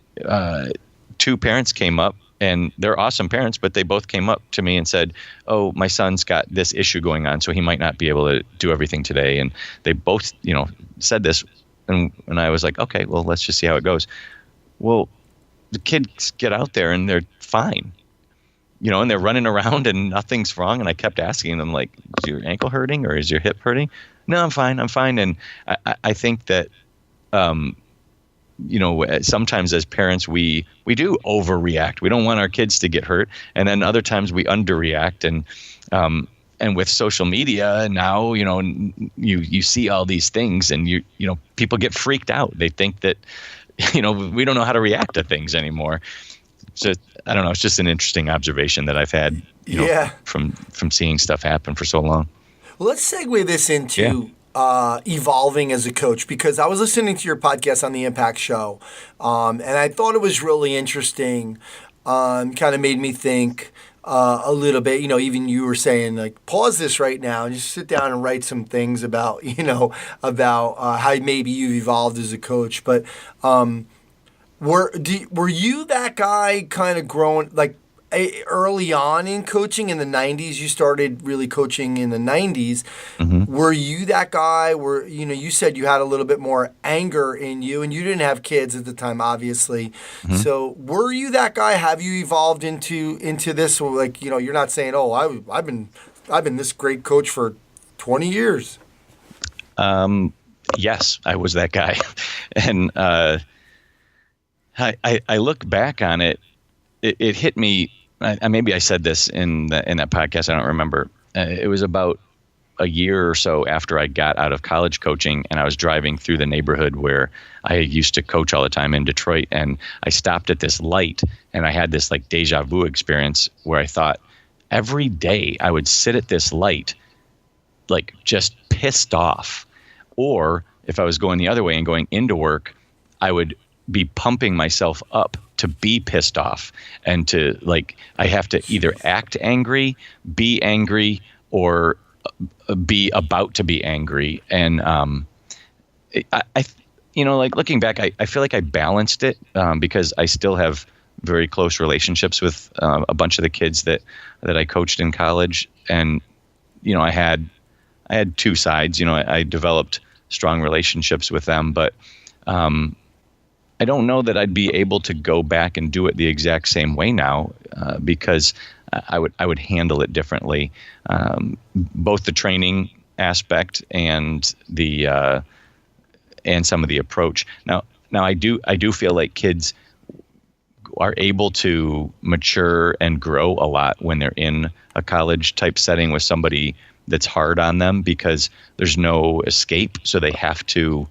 2 parents came up, and they're awesome parents, but they both came up to me and said, "Oh, my son's got this issue going on, so he might not be able to do everything today." And they both, said this, and I was like, "Okay, well, let's just see how it goes." Well, the kids get out there and they're fine. And they're running around and nothing's wrong. And I kept asking them, like, is your ankle hurting or is your hip hurting? No, I'm fine. And I think that, sometimes as parents, we do overreact. We don't want our kids to get hurt. And then other times we underreact. And with social media now, you see all these things and people get freaked out. They think that, we don't know how to react to things anymore. So I don't know. It's just an interesting observation that I've had, from seeing stuff happen for so long. Well, let's segue this into evolving as a coach, because I was listening to your podcast on the Impact Show, and I thought it was really interesting. Kind of made me think a little bit. Even you were saying, like, pause this right now and just sit down and write some things about how maybe you've evolved as a coach, but. Were you that guy kind of growing, like, early on in coaching in the 90s? You started really coaching in the 90s. Mm-hmm. Were you that guy where, you said you had a little bit more anger in you, and you didn't have kids at the time, obviously. Mm-hmm. So were you that guy? Have you evolved into this? Like, you're not saying, oh, I've been this great coach for 20 years. Yes, I was that guy. And, I look back on it. It hit me. Maybe I said this in that podcast. I don't remember. It was about a year or so after I got out of college coaching, and I was driving through the neighborhood where I used to coach all the time in Detroit, and I stopped at this light, and I had this like deja vu experience where I thought every day I would sit at this light, like just pissed off, or if I was going the other way and going into work, I would be pumping myself up to be pissed off and to, like, I have to either act angry, be angry, or be about to be angry. And like looking back, I feel like I balanced it because I still have very close relationships with a bunch of the kids that I coached in college, and I had two sides. I developed strong relationships with them, but I don't know that I'd be able to go back and do it the exact same way now, because I would handle it differently, both the training aspect and the and some of the approach. Now I do feel like kids are able to mature and grow a lot when they're in a college type setting with somebody that's hard on them, because there's no escape. So they have to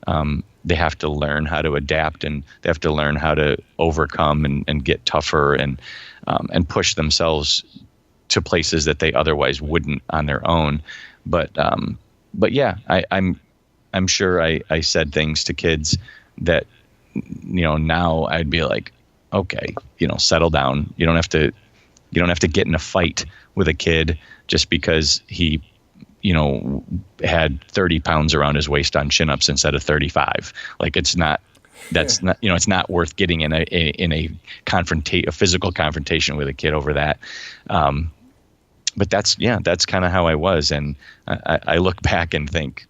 learn how to adapt, and they have to learn how to overcome and get tougher and push themselves to places that they otherwise wouldn't on their own. But yeah, I'm sure I said things to kids that, now I'd be like, okay, settle down. You don't have to get in a fight with a kid just because he, had 30 pounds around his waist on chin-ups instead of 35. Like, it's not worth getting in a physical confrontation with a kid over that. But that's kind of how I was. And I look back and think,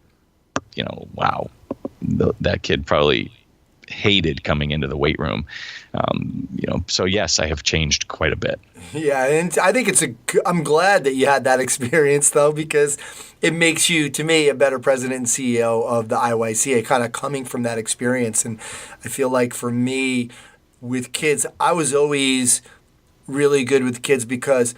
wow, that kid probably hated coming into the weight room. So yes, I have changed quite a bit. Yeah, and I think I'm glad that you had that experience, though, because it makes you, to me, a better president and CEO of the IYCA, kind of coming from that experience. And I feel like for me, with kids, I was always really good with kids because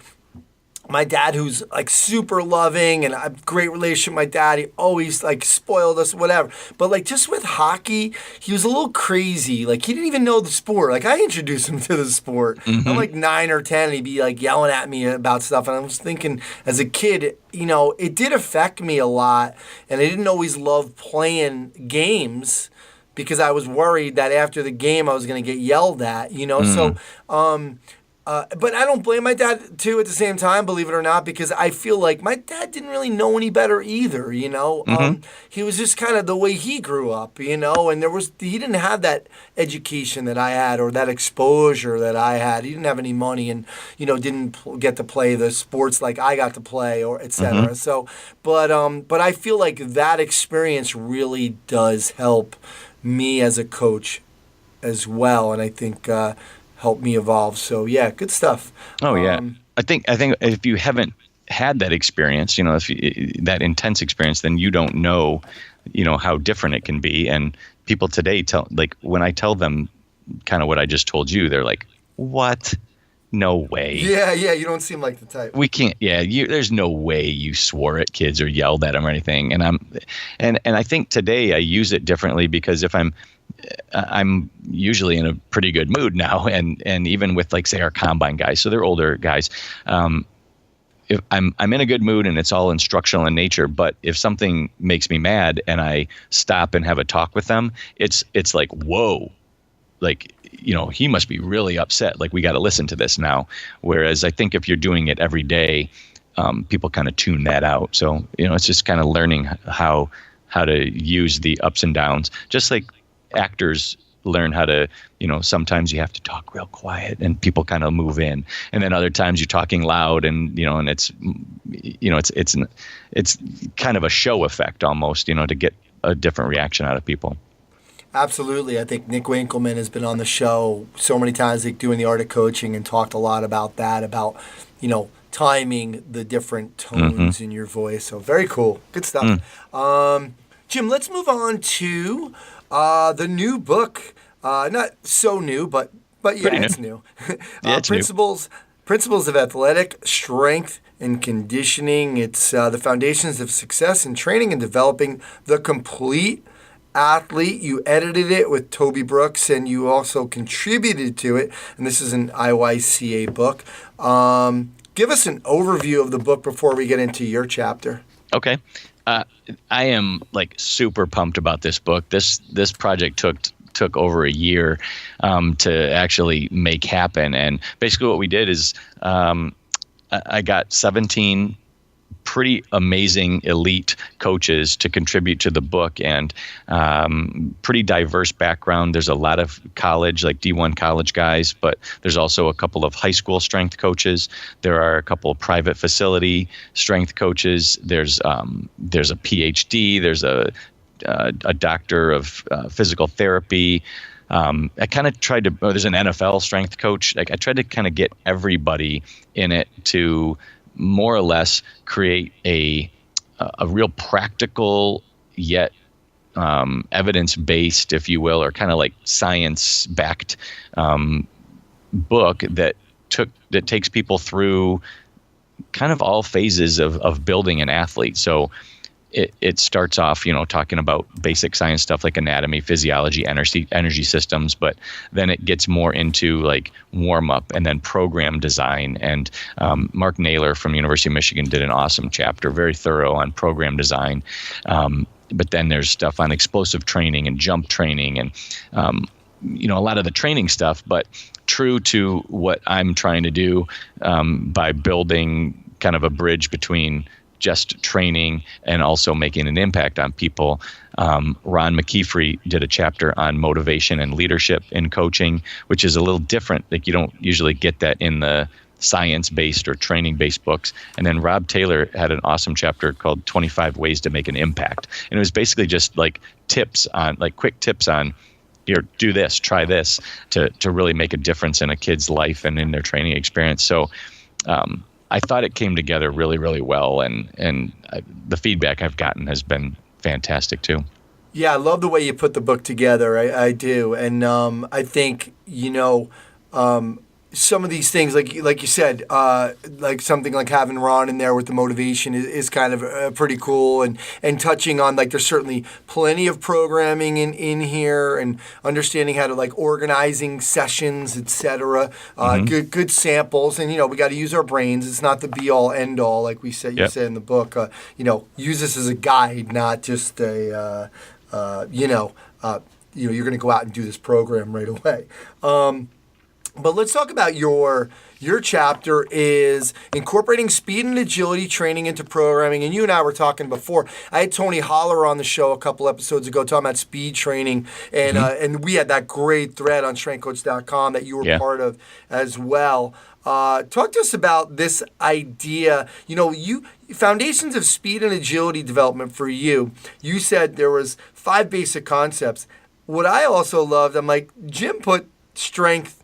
my dad, who's like super loving and I have a great relationship with my dad, he always like spoiled us, whatever. But like just with hockey, he was a little crazy. Like he didn't even know the sport. Like I introduced him to the sport. I'm like 9 or 10 and he'd be like yelling at me about stuff. And I was thinking as a kid, it did affect me a lot. And I didn't always love playing games because I was worried that after the game I was going to get yelled at, So, but I don't blame my dad, too, at the same time, believe it or not, because I feel like my dad didn't really know any better either, He was just kind of the way he grew up, and he didn't have that education that I had or that exposure that I had. He didn't have any money and, didn't get to play the sports like I got to play or et cetera. So, but I feel like that experience really does help me as a coach as well, and I think helped me evolve. So yeah, good stuff. Oh yeah. I think if you haven't had that experience, that intense experience, then you don't know, how different it can be. And people today when I tell them kind of what I just told you, they're like, what? No way. Yeah. You don't seem like the type. We can't. Yeah. There's no way you swore at kids or yelled at them or anything. And I think today I use it differently because if I'm usually in a pretty good mood now, and even with like say our combine guys, so they're older guys. If I'm in a good mood and it's all instructional in nature, but if something makes me mad and I stop and have a talk with them, it's like, whoa, like, he must be really upset. Like we got to listen to this now. Whereas I think if you're doing it every day, people kind of tune that out. So, it's just kind of learning how to use the ups and downs, just like actors learn how to, sometimes you have to talk real quiet and people kind of move in, and then other times you're talking loud and and it's kind of a show effect almost, to get a different reaction out of people. Absolutely. I think Nick Winkleman has been on the show so many times, like doing the art of coaching, and talked a lot about that, about timing the different tones in your voice. So very cool. Good stuff. Jim, let's move on to the new book, not so new, but yeah, it's new. It's Principles of Athletic Strength and Conditioning. It's the foundations of success in training and developing the complete athlete. You edited it with Toby Brooks, and you also contributed to it. And this is an IYCA book. Give us an overview of the book before we get into your chapter. Okay. I am like super pumped about this book. This project took over a year to actually make happen. And basically what we did is I got 17 pretty amazing elite coaches to contribute to the book, and pretty diverse background. There's a lot of college, like D1 college guys, but there's also a couple of high school strength coaches. There are a couple of private facility strength coaches. There's a PhD. There's a doctor of physical therapy. I kind of tried to, there's an NFL strength coach. Like I tried to kind of get everybody in it to more or less create a real practical yet evidence-based, if you will, or kind of like science-backed book that takes people through kind of all phases of building an athlete. So it starts off, talking about basic science stuff like anatomy, physiology, energy systems, but then it gets more into like warm up and then program design. And Mark Naylor from University of Michigan did an awesome chapter, very thorough on program design. But then there's stuff on explosive training and jump training and a lot of the training stuff, but true to what I'm trying to do by building kind of a bridge between just training and also making an impact on people. Ron McKeefrey did a chapter on motivation and leadership in coaching, which is a little different. Like you don't usually get that in the science-based or training-based books. And then Rob Taylor had an awesome chapter called 25 Ways to Make an Impact. And it was basically just like quick tips on, here, do this, try this to really make a difference in a kid's life and in their training experience. So I thought it came together really, really well, and the feedback I've gotten has been fantastic too. Yeah, I love the way you put the book together. I do, and I think some of these things, like you said, like something like having Ron in there with the motivation is kind of pretty cool, and touching on like there's certainly plenty of programming in here, and understanding how to like organizing sessions, etc. Good samples, and we got to use our brains. It's not the be all end all, like we said. You said in the book. Use this as a guide, not just a you're going to go out and do this program right away. But let's talk about your chapter is incorporating speed and agility training into programming. And you and I were talking before. I had Tony Holler on the show a couple episodes ago talking about speed training. And and we had that great thread on strengthcoach.com that you were part of as well. Talk to us about this idea. Foundations of speed and agility development for you. You said there was 5 basic concepts. What I also loved, I'm like, Jim put strength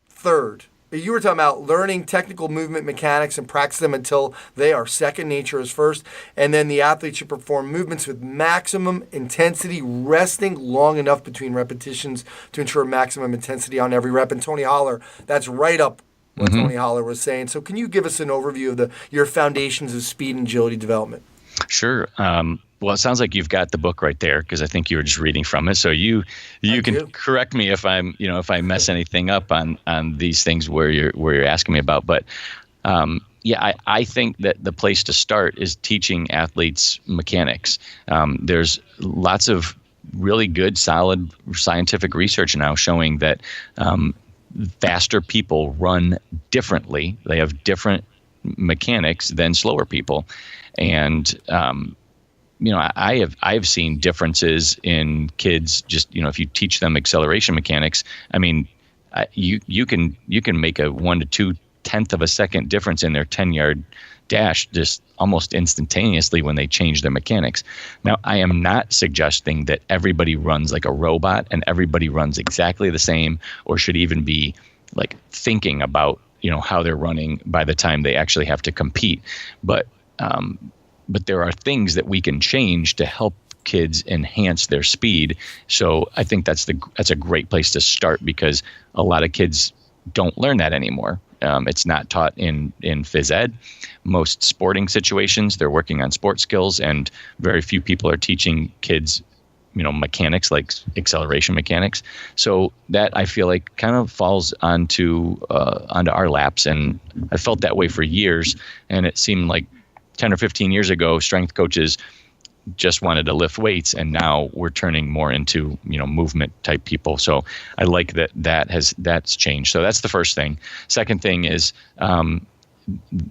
third. You were talking about learning technical movement mechanics and practice them until they are second nature as first. And then the athlete should perform movements with maximum intensity, resting long enough between repetitions to ensure maximum intensity on every rep. And Tony Holler, that's right up what Tony Holler was saying. So can you give us an overview of your foundations of speed and agility development? Sure. Well, it sounds like you've got the book right there, because I think you were just reading from it. So you can correct me if if I mess anything up on these things where you're asking me about. But I think that the place to start is teaching athletes mechanics. There's lots of really good, solid scientific research now showing that faster people run differently. They have different mechanics than slower people, and I've seen differences in kids. Just if you teach them acceleration mechanics, I mean, you can make a 1 to 2 tenth of a second difference in their 10-yard dash just almost instantaneously when they change their mechanics. Now, I am not suggesting that everybody runs like a robot and everybody runs exactly the same, or should even be like thinking about how they're running by the time they actually have to compete. But there are things that we can change to help kids enhance their speed. So I think that's a great place to start, because a lot of kids don't learn that anymore. It's not taught in phys ed. Most sporting situations, they're working on sports skills, and very few people are teaching kids, mechanics like acceleration mechanics. So that, I feel like, kind of falls onto our laps, and I felt that way for years. And it seemed like 10 or 15 years ago, strength coaches just wanted to lift weights, and now we're turning more into movement type people. So I like that's changed. So that's the first thing. Second thing is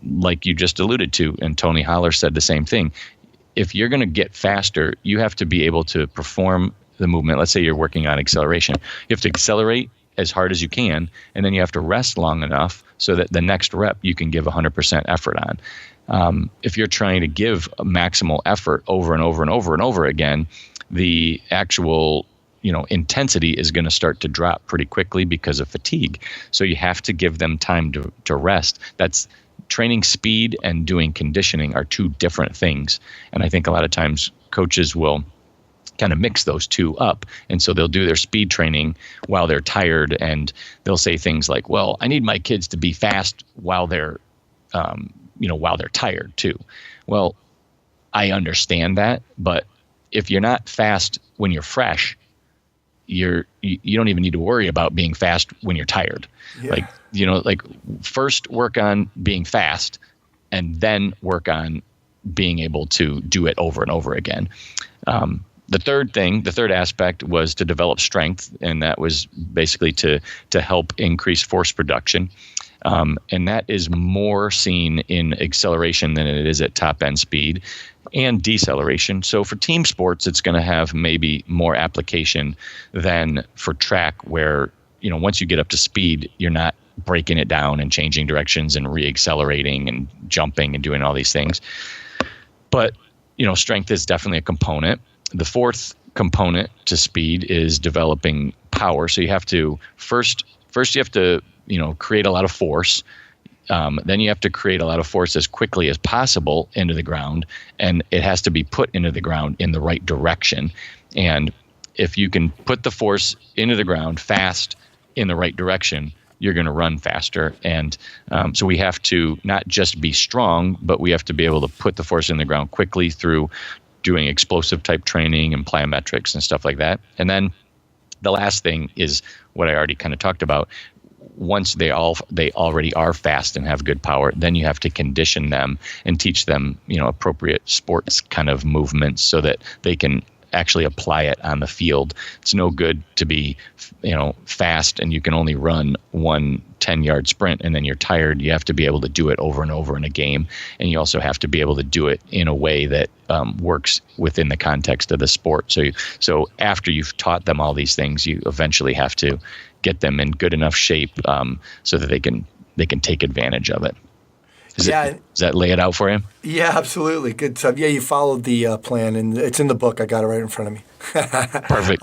like you just alluded to, and Tony Holler said the same thing. If you're going to get faster, you have to be able to perform the movement. Let's say you're working on acceleration. You have to accelerate as hard as you can, and then you have to rest long enough so that the next rep you can give 100% effort on. If you're trying to give a maximal effort over and over and over and over again, the actual intensity is going to start to drop pretty quickly because of fatigue. So you have to give them time to rest. That's training speed and doing conditioning are two different things. And I think a lot of times coaches will kind of mix those two up. And so they'll do their speed training while they're tired, and they'll say things like, well, I need my kids to be fast while they're tired too. Well, I understand that, but if you're not fast when you're fresh, you don't even need to worry about being fast when you're tired. Yeah. First work on being fast and then work on being able to do it over and over again. The third aspect was to develop strength, and that was basically to help increase force production. And that is more seen in acceleration than it is at top end speed and deceleration. So for team sports, it's going to have maybe more application than for track, where, once you get up to speed, you're not breaking it down and changing directions and re-accelerating and jumping and doing all these things. But, strength is definitely a component. The fourth component to speed is developing power. So you have to first you have to create a lot of force. Then you have to create a lot of force as quickly as possible into the ground, and it has to be put into the ground in the right direction. And if you can put the force into the ground fast in the right direction, you're going to run faster. And so we have to not just be strong, but we have to be able to put the force in the ground quickly through doing explosive type training and plyometrics and stuff like that. And then the last thing is what I already kind of talked about. Once they already are fast and have good power, then you have to condition them and teach them, appropriate sports kind of movements so that they can actually apply it on the field. It's no good to be, fast and you can only run one 10-yard sprint and then you're tired. You have to be able to do it over and over in a game. And you also have to be able to do it in a way that works within the context of the sport. So after you've taught them all these things, you eventually have to get them in good enough shape so that they can take advantage of it. Does that lay it out for you? Yeah, absolutely. Good stuff. Yeah, you followed the plan, and it's in the book. I got it right in front of me. Perfect.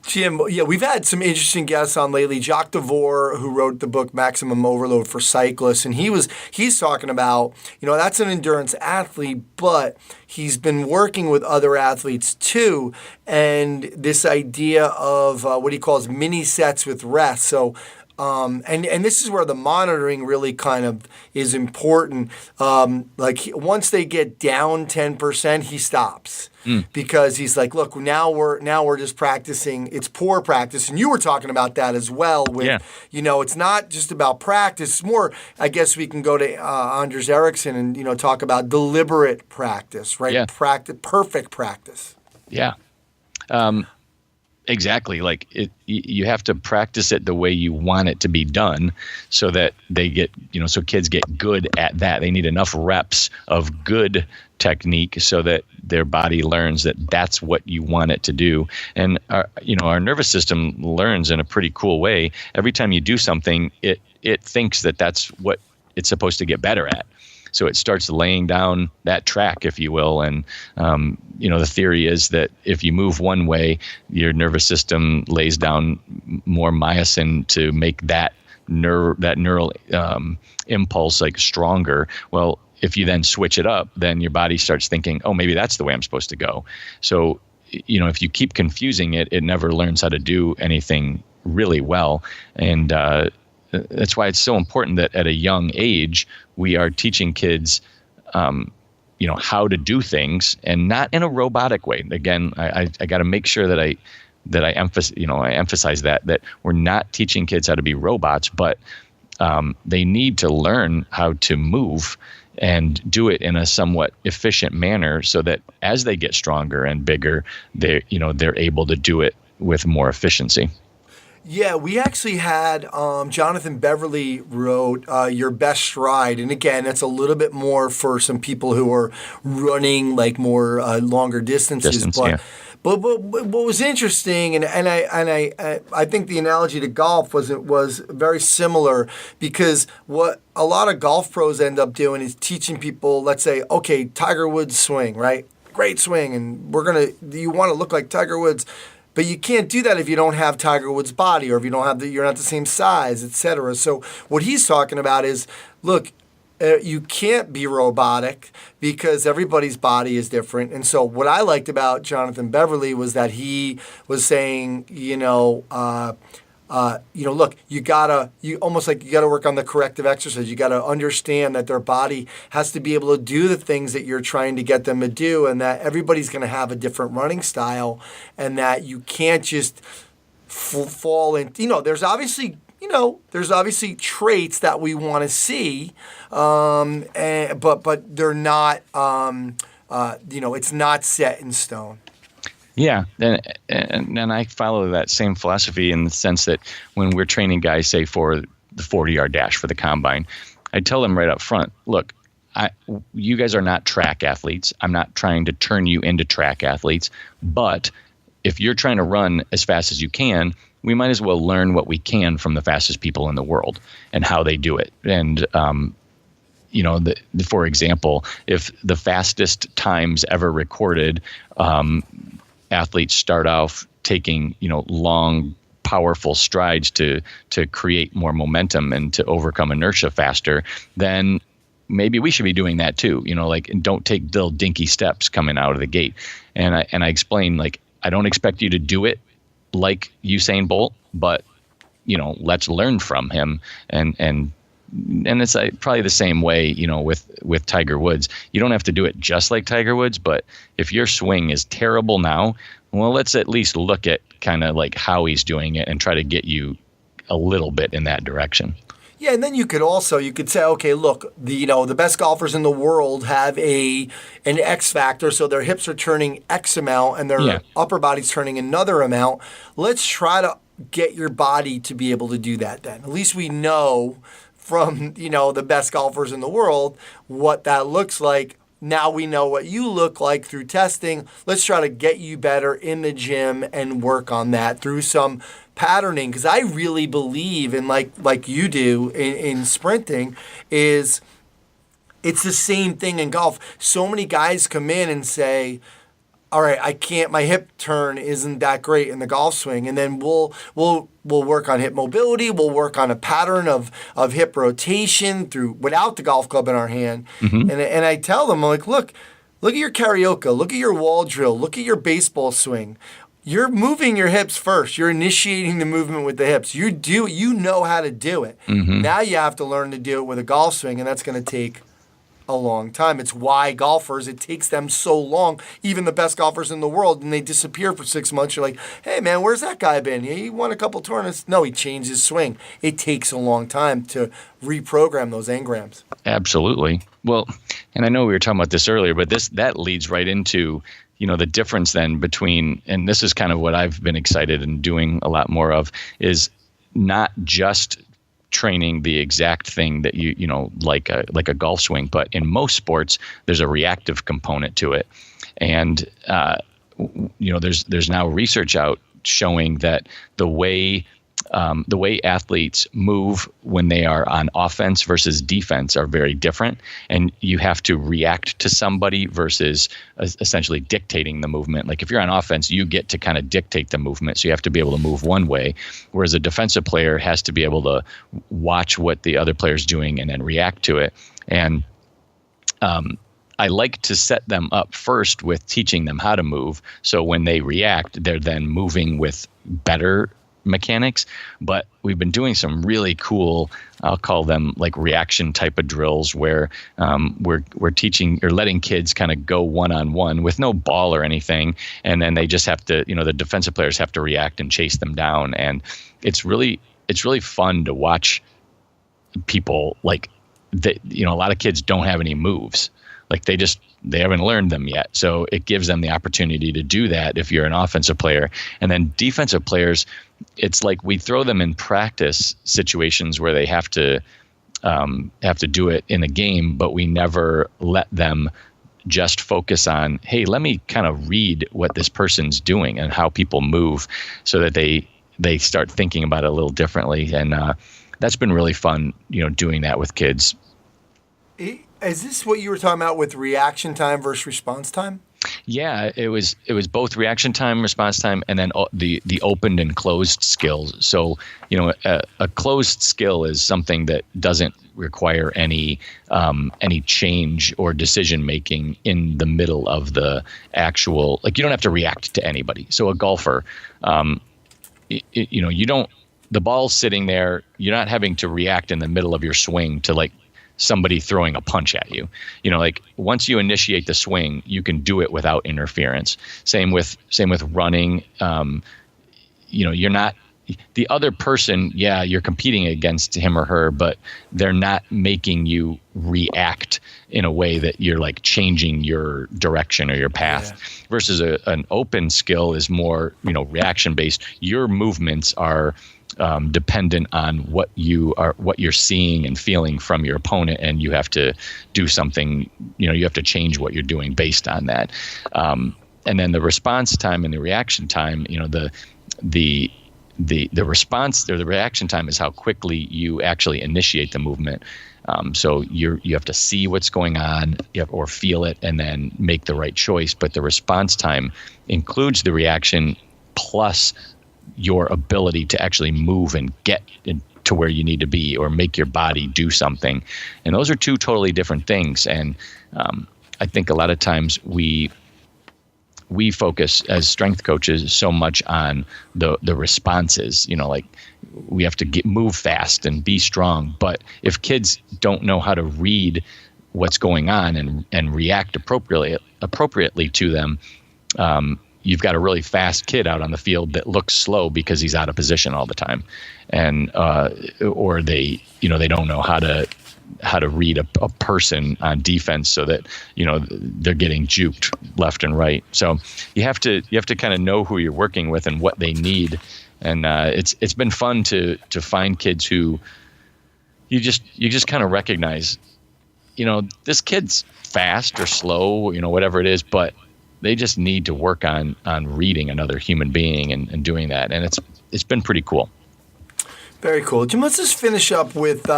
Jim, we've had some interesting guests on lately. Jacques Devore, who wrote the book Maximum Overload for Cyclists, and he's talking about, that's an endurance athlete, but he's been working with other athletes too, and this idea of what he calls mini sets with rest. So and this is where the monitoring really kind of is important. Once they get down 10%, he stops because he's like, look, now we're just practicing. It's poor practice, and you were talking about that as well. It's not just about practice. It's more, I guess we can go to Anders Ericsson and talk about deliberate practice, right? Yeah. Perfect practice. Yeah. Exactly. You have to practice it the way you want it to be done so that they get, so kids get good at that. They need enough reps of good technique so that their body learns that that's what you want it to do. And our nervous system learns in a pretty cool way. Every time you do something, it thinks that that's what it's supposed to get better at. So it starts laying down that track, if you will. And, the theory is that if you move one way, your nervous system lays down more myosin to make that neural impulse stronger. Well, if you then switch it up, then your body starts thinking, oh, maybe that's the way I'm supposed to go. So, if you keep confusing it, it never learns how to do anything really well. And that's why it's so important that at a young age, we are teaching kids, how to do things, and not in a robotic way. Again, I got to make sure that I emphasize that we're not teaching kids how to be robots, but they need to learn how to move and do it in a somewhat efficient manner, so that as they get stronger and bigger, they're able to do it with more efficiency. Yeah, we actually had Jonathan Beverly wrote Your Best Stride. And again, that's a little bit more for some people who are running like more longer distances. But what was interesting, and I think the analogy to golf was very similar, because what a lot of golf pros end up doing is teaching people, let's say, okay, Tiger Woods swing, right? Great swing, and you want to look like Tiger Woods. But you can't do that if you don't have Tiger Woods' body, or if you don't have you're not the same size, etc. So what he's talking about is, look, you can't be robotic because everybody's body is different. And so what I liked about Jonathan Beverly was that he was saying, look, you gotta work on the corrective exercise. You gotta understand that their body has to be able to do the things that you're trying to get them to do, and that everybody's gonna have a different running style, and that you can't just fall in. There's obviously traits that we want to see, but they're not. It's not set in stone. Yeah, and I follow that same philosophy in the sense that when we're training guys, say for the 40-yard dash for the combine, I tell them right up front, look, you guys are not track athletes. I'm not trying to turn you into track athletes, but if you're trying to run as fast as you can, we might as well learn what we can from the fastest people in the world and how they do it. And for example, if the fastest times ever recorded, athletes start off taking, long, powerful strides to create more momentum and to overcome inertia faster, then maybe we should be doing that too. And don't take little dinky steps coming out of the gate. And I explain, I don't expect you to do it like Usain Bolt, but let's learn from him. And it's probably the same way, with Tiger Woods. You don't have to do it just like Tiger Woods, but if your swing is terrible now, well, let's at least look at kind of like how he's doing it and try to get you a little bit in that direction. Yeah, and then you could say, okay, look, the best golfers in the world have an X factor, so their hips are turning X amount and their upper body's turning another amount. Let's try to get your body to be able to do that then. At least we know from, the best golfers in the world what that looks like. Now we know what you look like through testing. Let's try to get you better in the gym and work on that through some patterning. Because I really believe in, like you do in sprinting, is it's the same thing in golf. So many guys come in and say, all right, my hip turn isn't that great in the golf swing. And then we'll work on hip mobility. We'll work on a pattern of hip rotation without the golf club in our hand. Mm-hmm. And I tell them, I'm like, look at your karaoke, look at your wall drill, look at your baseball swing. You're moving your hips first. You're initiating the movement with the hips. You know how to do it. Mm-hmm. Now you have to learn to do it with a golf swing, and that's going to take a long time. It's why it takes them so long, even the best golfers in the world, and they disappear for 6 months. You're like, hey man, where's that guy been? He won a couple tournaments. No, he changed his swing. It takes a long time to reprogram those engrams. Absolutely. Well, and I know we were talking about this earlier, but that leads right into, the difference then between, and this is kind of what I've been excited and doing a lot more of, is not just training the exact thing that like a golf swing, but in most sports there's a reactive component to it, and there's now research out showing that the way athletes move when they are on offense versus defense are very different, and you have to react to somebody versus essentially dictating the movement. Like if you're on offense, you get to kind of dictate the movement, so you have to be able to move one way, whereas a defensive player has to be able to watch what the other player's doing and then react to it. And I like to set them up first with teaching them how to move, so when they react, they're then moving with better mechanics. But we've been doing some really cool, I'll call them like reaction type of drills, where we're teaching or letting kids kind of go one-on-one with no ball or anything, and then they just have to, the defensive players have to react and chase them down. And it's really fun to watch people a lot of kids don't have any moves. Like they haven't learned them yet. So it gives them the opportunity to do that if you're an offensive player. And then defensive players, it's like we throw them in practice situations where they have to do it in a game, but we never let them just focus on, hey, let me kind of read what this person's doing and how people move, so that they start thinking about it a little differently. And that's been really fun, doing that with kids. Is this what you were talking about with reaction time versus response time? Yeah, it was both reaction time, response time, and then the opened and closed skills. So, a closed skill is something that doesn't require any change or decision making in the middle of the actual, like, you don't have to react to anybody. So a golfer, you don't, the ball's sitting there, you're not having to react in the middle of your swing to like somebody throwing a punch at you. Like once you initiate the swing, you can do it without interference. Same with running. You're not, the other person, yeah, you're competing against him or her, but they're not making you react in a way that you're like changing your direction or your path. Yeah. Versus an open skill is more, reaction based. Your movements are dependent on what you're seeing and feeling from your opponent, and you have to do something. You have to change what you're doing based on that. And then the response time and the reaction time. The response or the reaction time is how quickly you actually initiate the movement. So you have to see what's going on or feel it and then make the right choice. But the response time includes the reaction plus your ability to actually move and get to where you need to be or make your body do something. And those are two totally different things. And I think a lot of times we focus as strength coaches so much on the responses, like we have to move fast and be strong. But if kids don't know how to read what's going on and react appropriately to them, you've got a really fast kid out on the field that looks slow because he's out of position all the time. And, or they don't know how to read a person on defense so that, they're getting juked left and right. So you have to kind of know who you're working with and what they need. And, it's been fun to find kids who you just kind of recognize, this kid's fast or slow, whatever it is, but they just need to work on reading another human being and doing that. And it's been pretty cool. Very cool. Jim, let's just finish up with,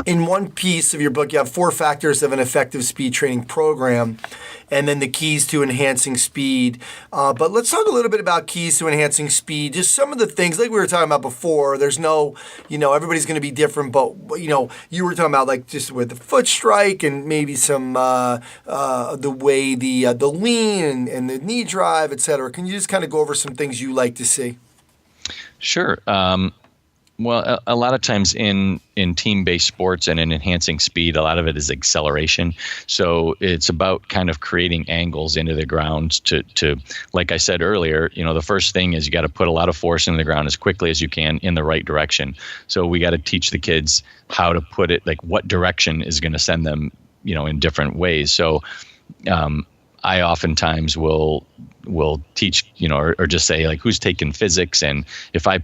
in one piece of your book, you have 4 factors of an effective speed training program, and then the keys to enhancing speed. But let's talk a little bit about keys to enhancing speed. Just some of the things, like we were talking about before, there's no, everybody's going to be different, but, you were talking about like just with the foot strike and maybe some, the way the lean and the knee drive, et cetera. Can you just kind of go over some things you like to see? Sure. Well, a lot of times in team-based sports and in enhancing speed, a lot of it is acceleration. So it's about kind of creating angles into the ground to like I said earlier, the first thing is you got to put a lot of force into the ground as quickly as you can in the right direction. So we got to teach the kids how to put it, like what direction is going to send them, in different ways. So I oftentimes will teach, or just say like who's taking physics, and if I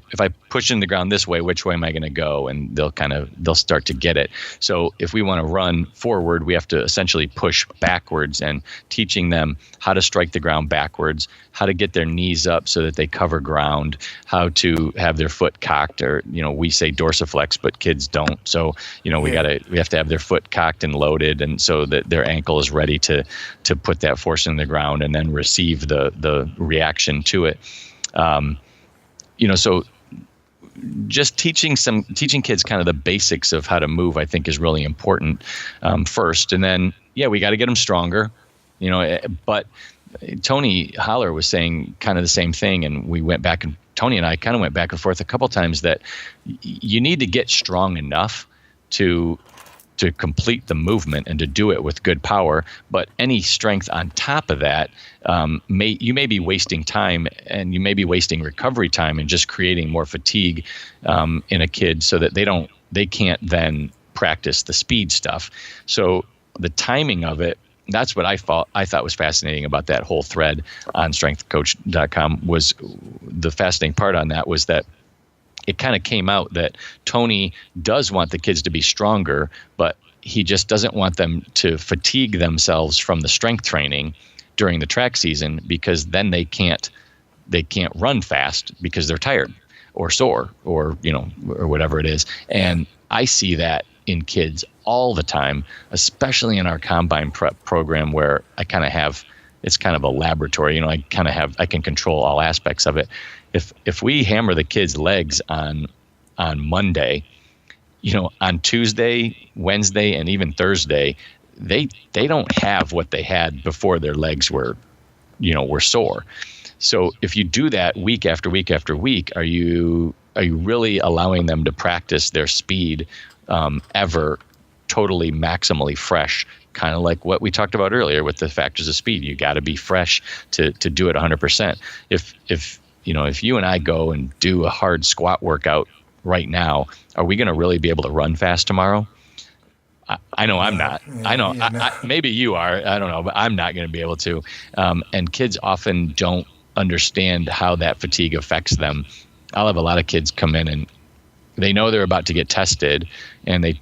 push in the ground this way, which way am I going to go? And they'll start to get it. So if we want to run forward, we have to essentially push backwards, and teaching them how to strike the ground backwards, how to get their knees up so that they cover ground, how to have their foot cocked, or we say dorsiflex, but kids don't. So we have to have their foot cocked and loaded, and so that their ankle is ready to put that force in the ground and then receive the reaction to it. So just teaching kids kind of the basics of how to move, I think, is really important first. And then, we got to get them stronger, but Tony Holler was saying kind of the same thing. And we went back, and Tony and I kind of went back and forth a couple times that you need to get strong enough to complete the movement and to do it with good power. But any strength on top of that, you may be wasting time, and you may be wasting recovery time and just creating more fatigue in a kid so that they can't then practice the speed stuff. So the timing of it that's what I thought was fascinating about that whole thread on strengthcoach.com. Was the fascinating part on that was that it kind of came out that Tony does want the kids to be stronger, but he just doesn't want them to fatigue themselves from the strength training during the track season, because then they can't run fast because they're tired or sore or whatever it is. And I see that in kids all the time, especially in our combine prep program, where I kind of have, it's kind of a laboratory, I can control all aspects of it. If we hammer the kids' legs on Monday, on Tuesday, Wednesday, and even Thursday, they don't have what they had before their legs were sore. So if you do that week after week after week, are you really allowing them to practice their speed ever totally maximally fresh? Kind of like what we talked about earlier with the factors of speed. You got to be fresh to do it 100%. If you and I go and do a hard squat workout right now, are we going to really be able to run fast tomorrow? I know I'm not. I know maybe you are. I don't know, but I'm not going to be able to. And kids often don't understand how that fatigue affects them. I'll have a lot of kids come in and they know they're about to get tested, and they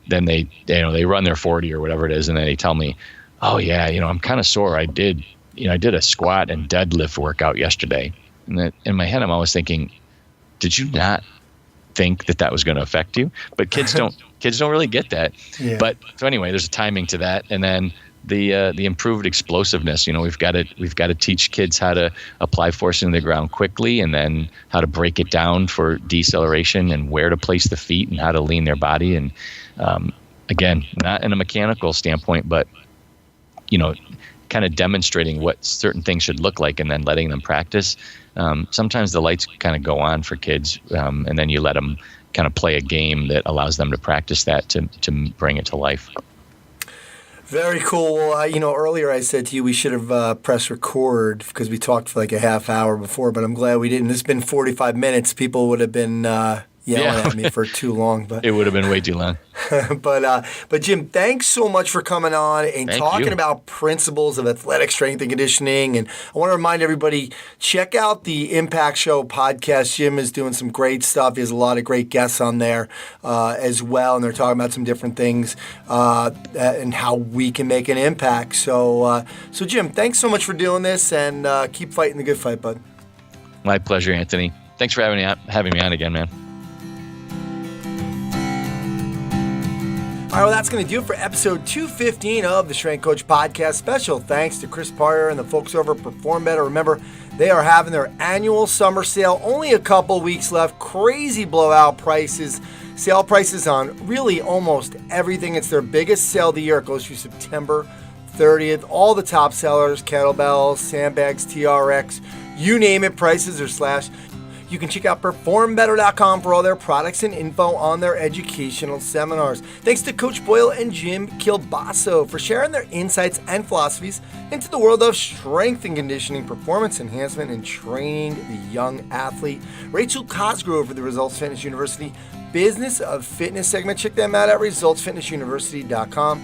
run their 40 or whatever it is, and then they tell me, "Oh yeah, I'm kind of sore. I did a squat and deadlift workout yesterday." And in my head, I'm always thinking, "Did you not think that was going to affect you?" But kids don't really get that. Yeah. But so anyway, there's a timing to that, and then the improved explosiveness. We've got to teach kids how to apply force in the ground quickly, and then how to break it down for deceleration, and where to place the feet, and how to lean their body. And again, not in a mechanical standpoint, but kind of demonstrating what certain things should look like, and then letting them practice. Sometimes the lights kind of go on for kids, and then you let them kind of play a game that allows them to practice that to bring it to life. Very cool. Well, earlier I said to you we should have pressed record because we talked for like a half hour before, but I'm glad we didn't. This has been 45 minutes. People would have been yelling at me for too long. But it would have been way too long. But Jim, thanks so much for coming on and talking about principles of athletic strength and conditioning. And I want to remind everybody, check out the Impact Show podcast. Jim is doing some great stuff. He has a lot of great guests on there as well, and they're talking about some different things and how we can make an impact. So Jim, thanks so much for doing this, and keep fighting the good fight, bud. My pleasure, Anthony. Thanks for having me on again, man. All right, well, that's going to do it for episode 215 of the Strength Coach Podcast. Special thanks to Chris Parter and the folks over at Perform Better. Remember, they are having their annual summer sale. Only a couple weeks left. Crazy blowout prices. Sale prices on really almost everything. It's their biggest sale of the year. It goes through September 30th. All the top sellers, kettlebells, sandbags, TRX, you name it, prices are slashed. You can check out performbetter.com for all their products and info on their educational seminars. Thanks to Coach Boyle and Jim Kielbaso for sharing their insights and philosophies into the world of strength and conditioning, performance enhancement, and training the young athlete. Rachel Cosgrove for the Results Fitness University Business of Fitness segment. Check them out at resultsfitnessuniversity.com.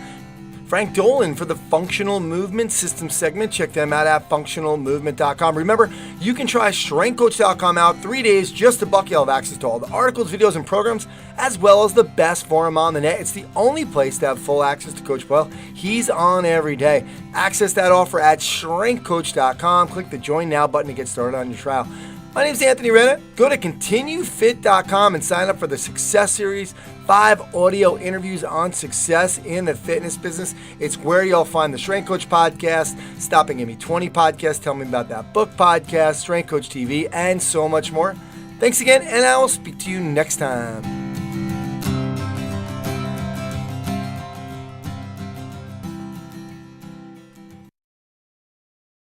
Frank Dolan for the Functional Movement System segment. Check them out at functionalmovement.com. Remember, you can try strengthcoach.com out 3 days just $1. You'll have access to all the articles, videos, and programs, as well as the best forum on the net. It's the only place to have full access to Coach Boyle. He's on every day. Access that offer at strengthcoach.com. Click the Join Now button to get started on your trial. My name is Anthony Renna. Go to continuefit.com and sign up for the Success Series, 5 audio interviews on success in the fitness business. It's where you'll find the Strength Coach Podcast, Stop and Give Me 20 podcast, Tell Me About That Book podcast, Strength Coach TV, and so much more. Thanks again, and I will speak to you next time.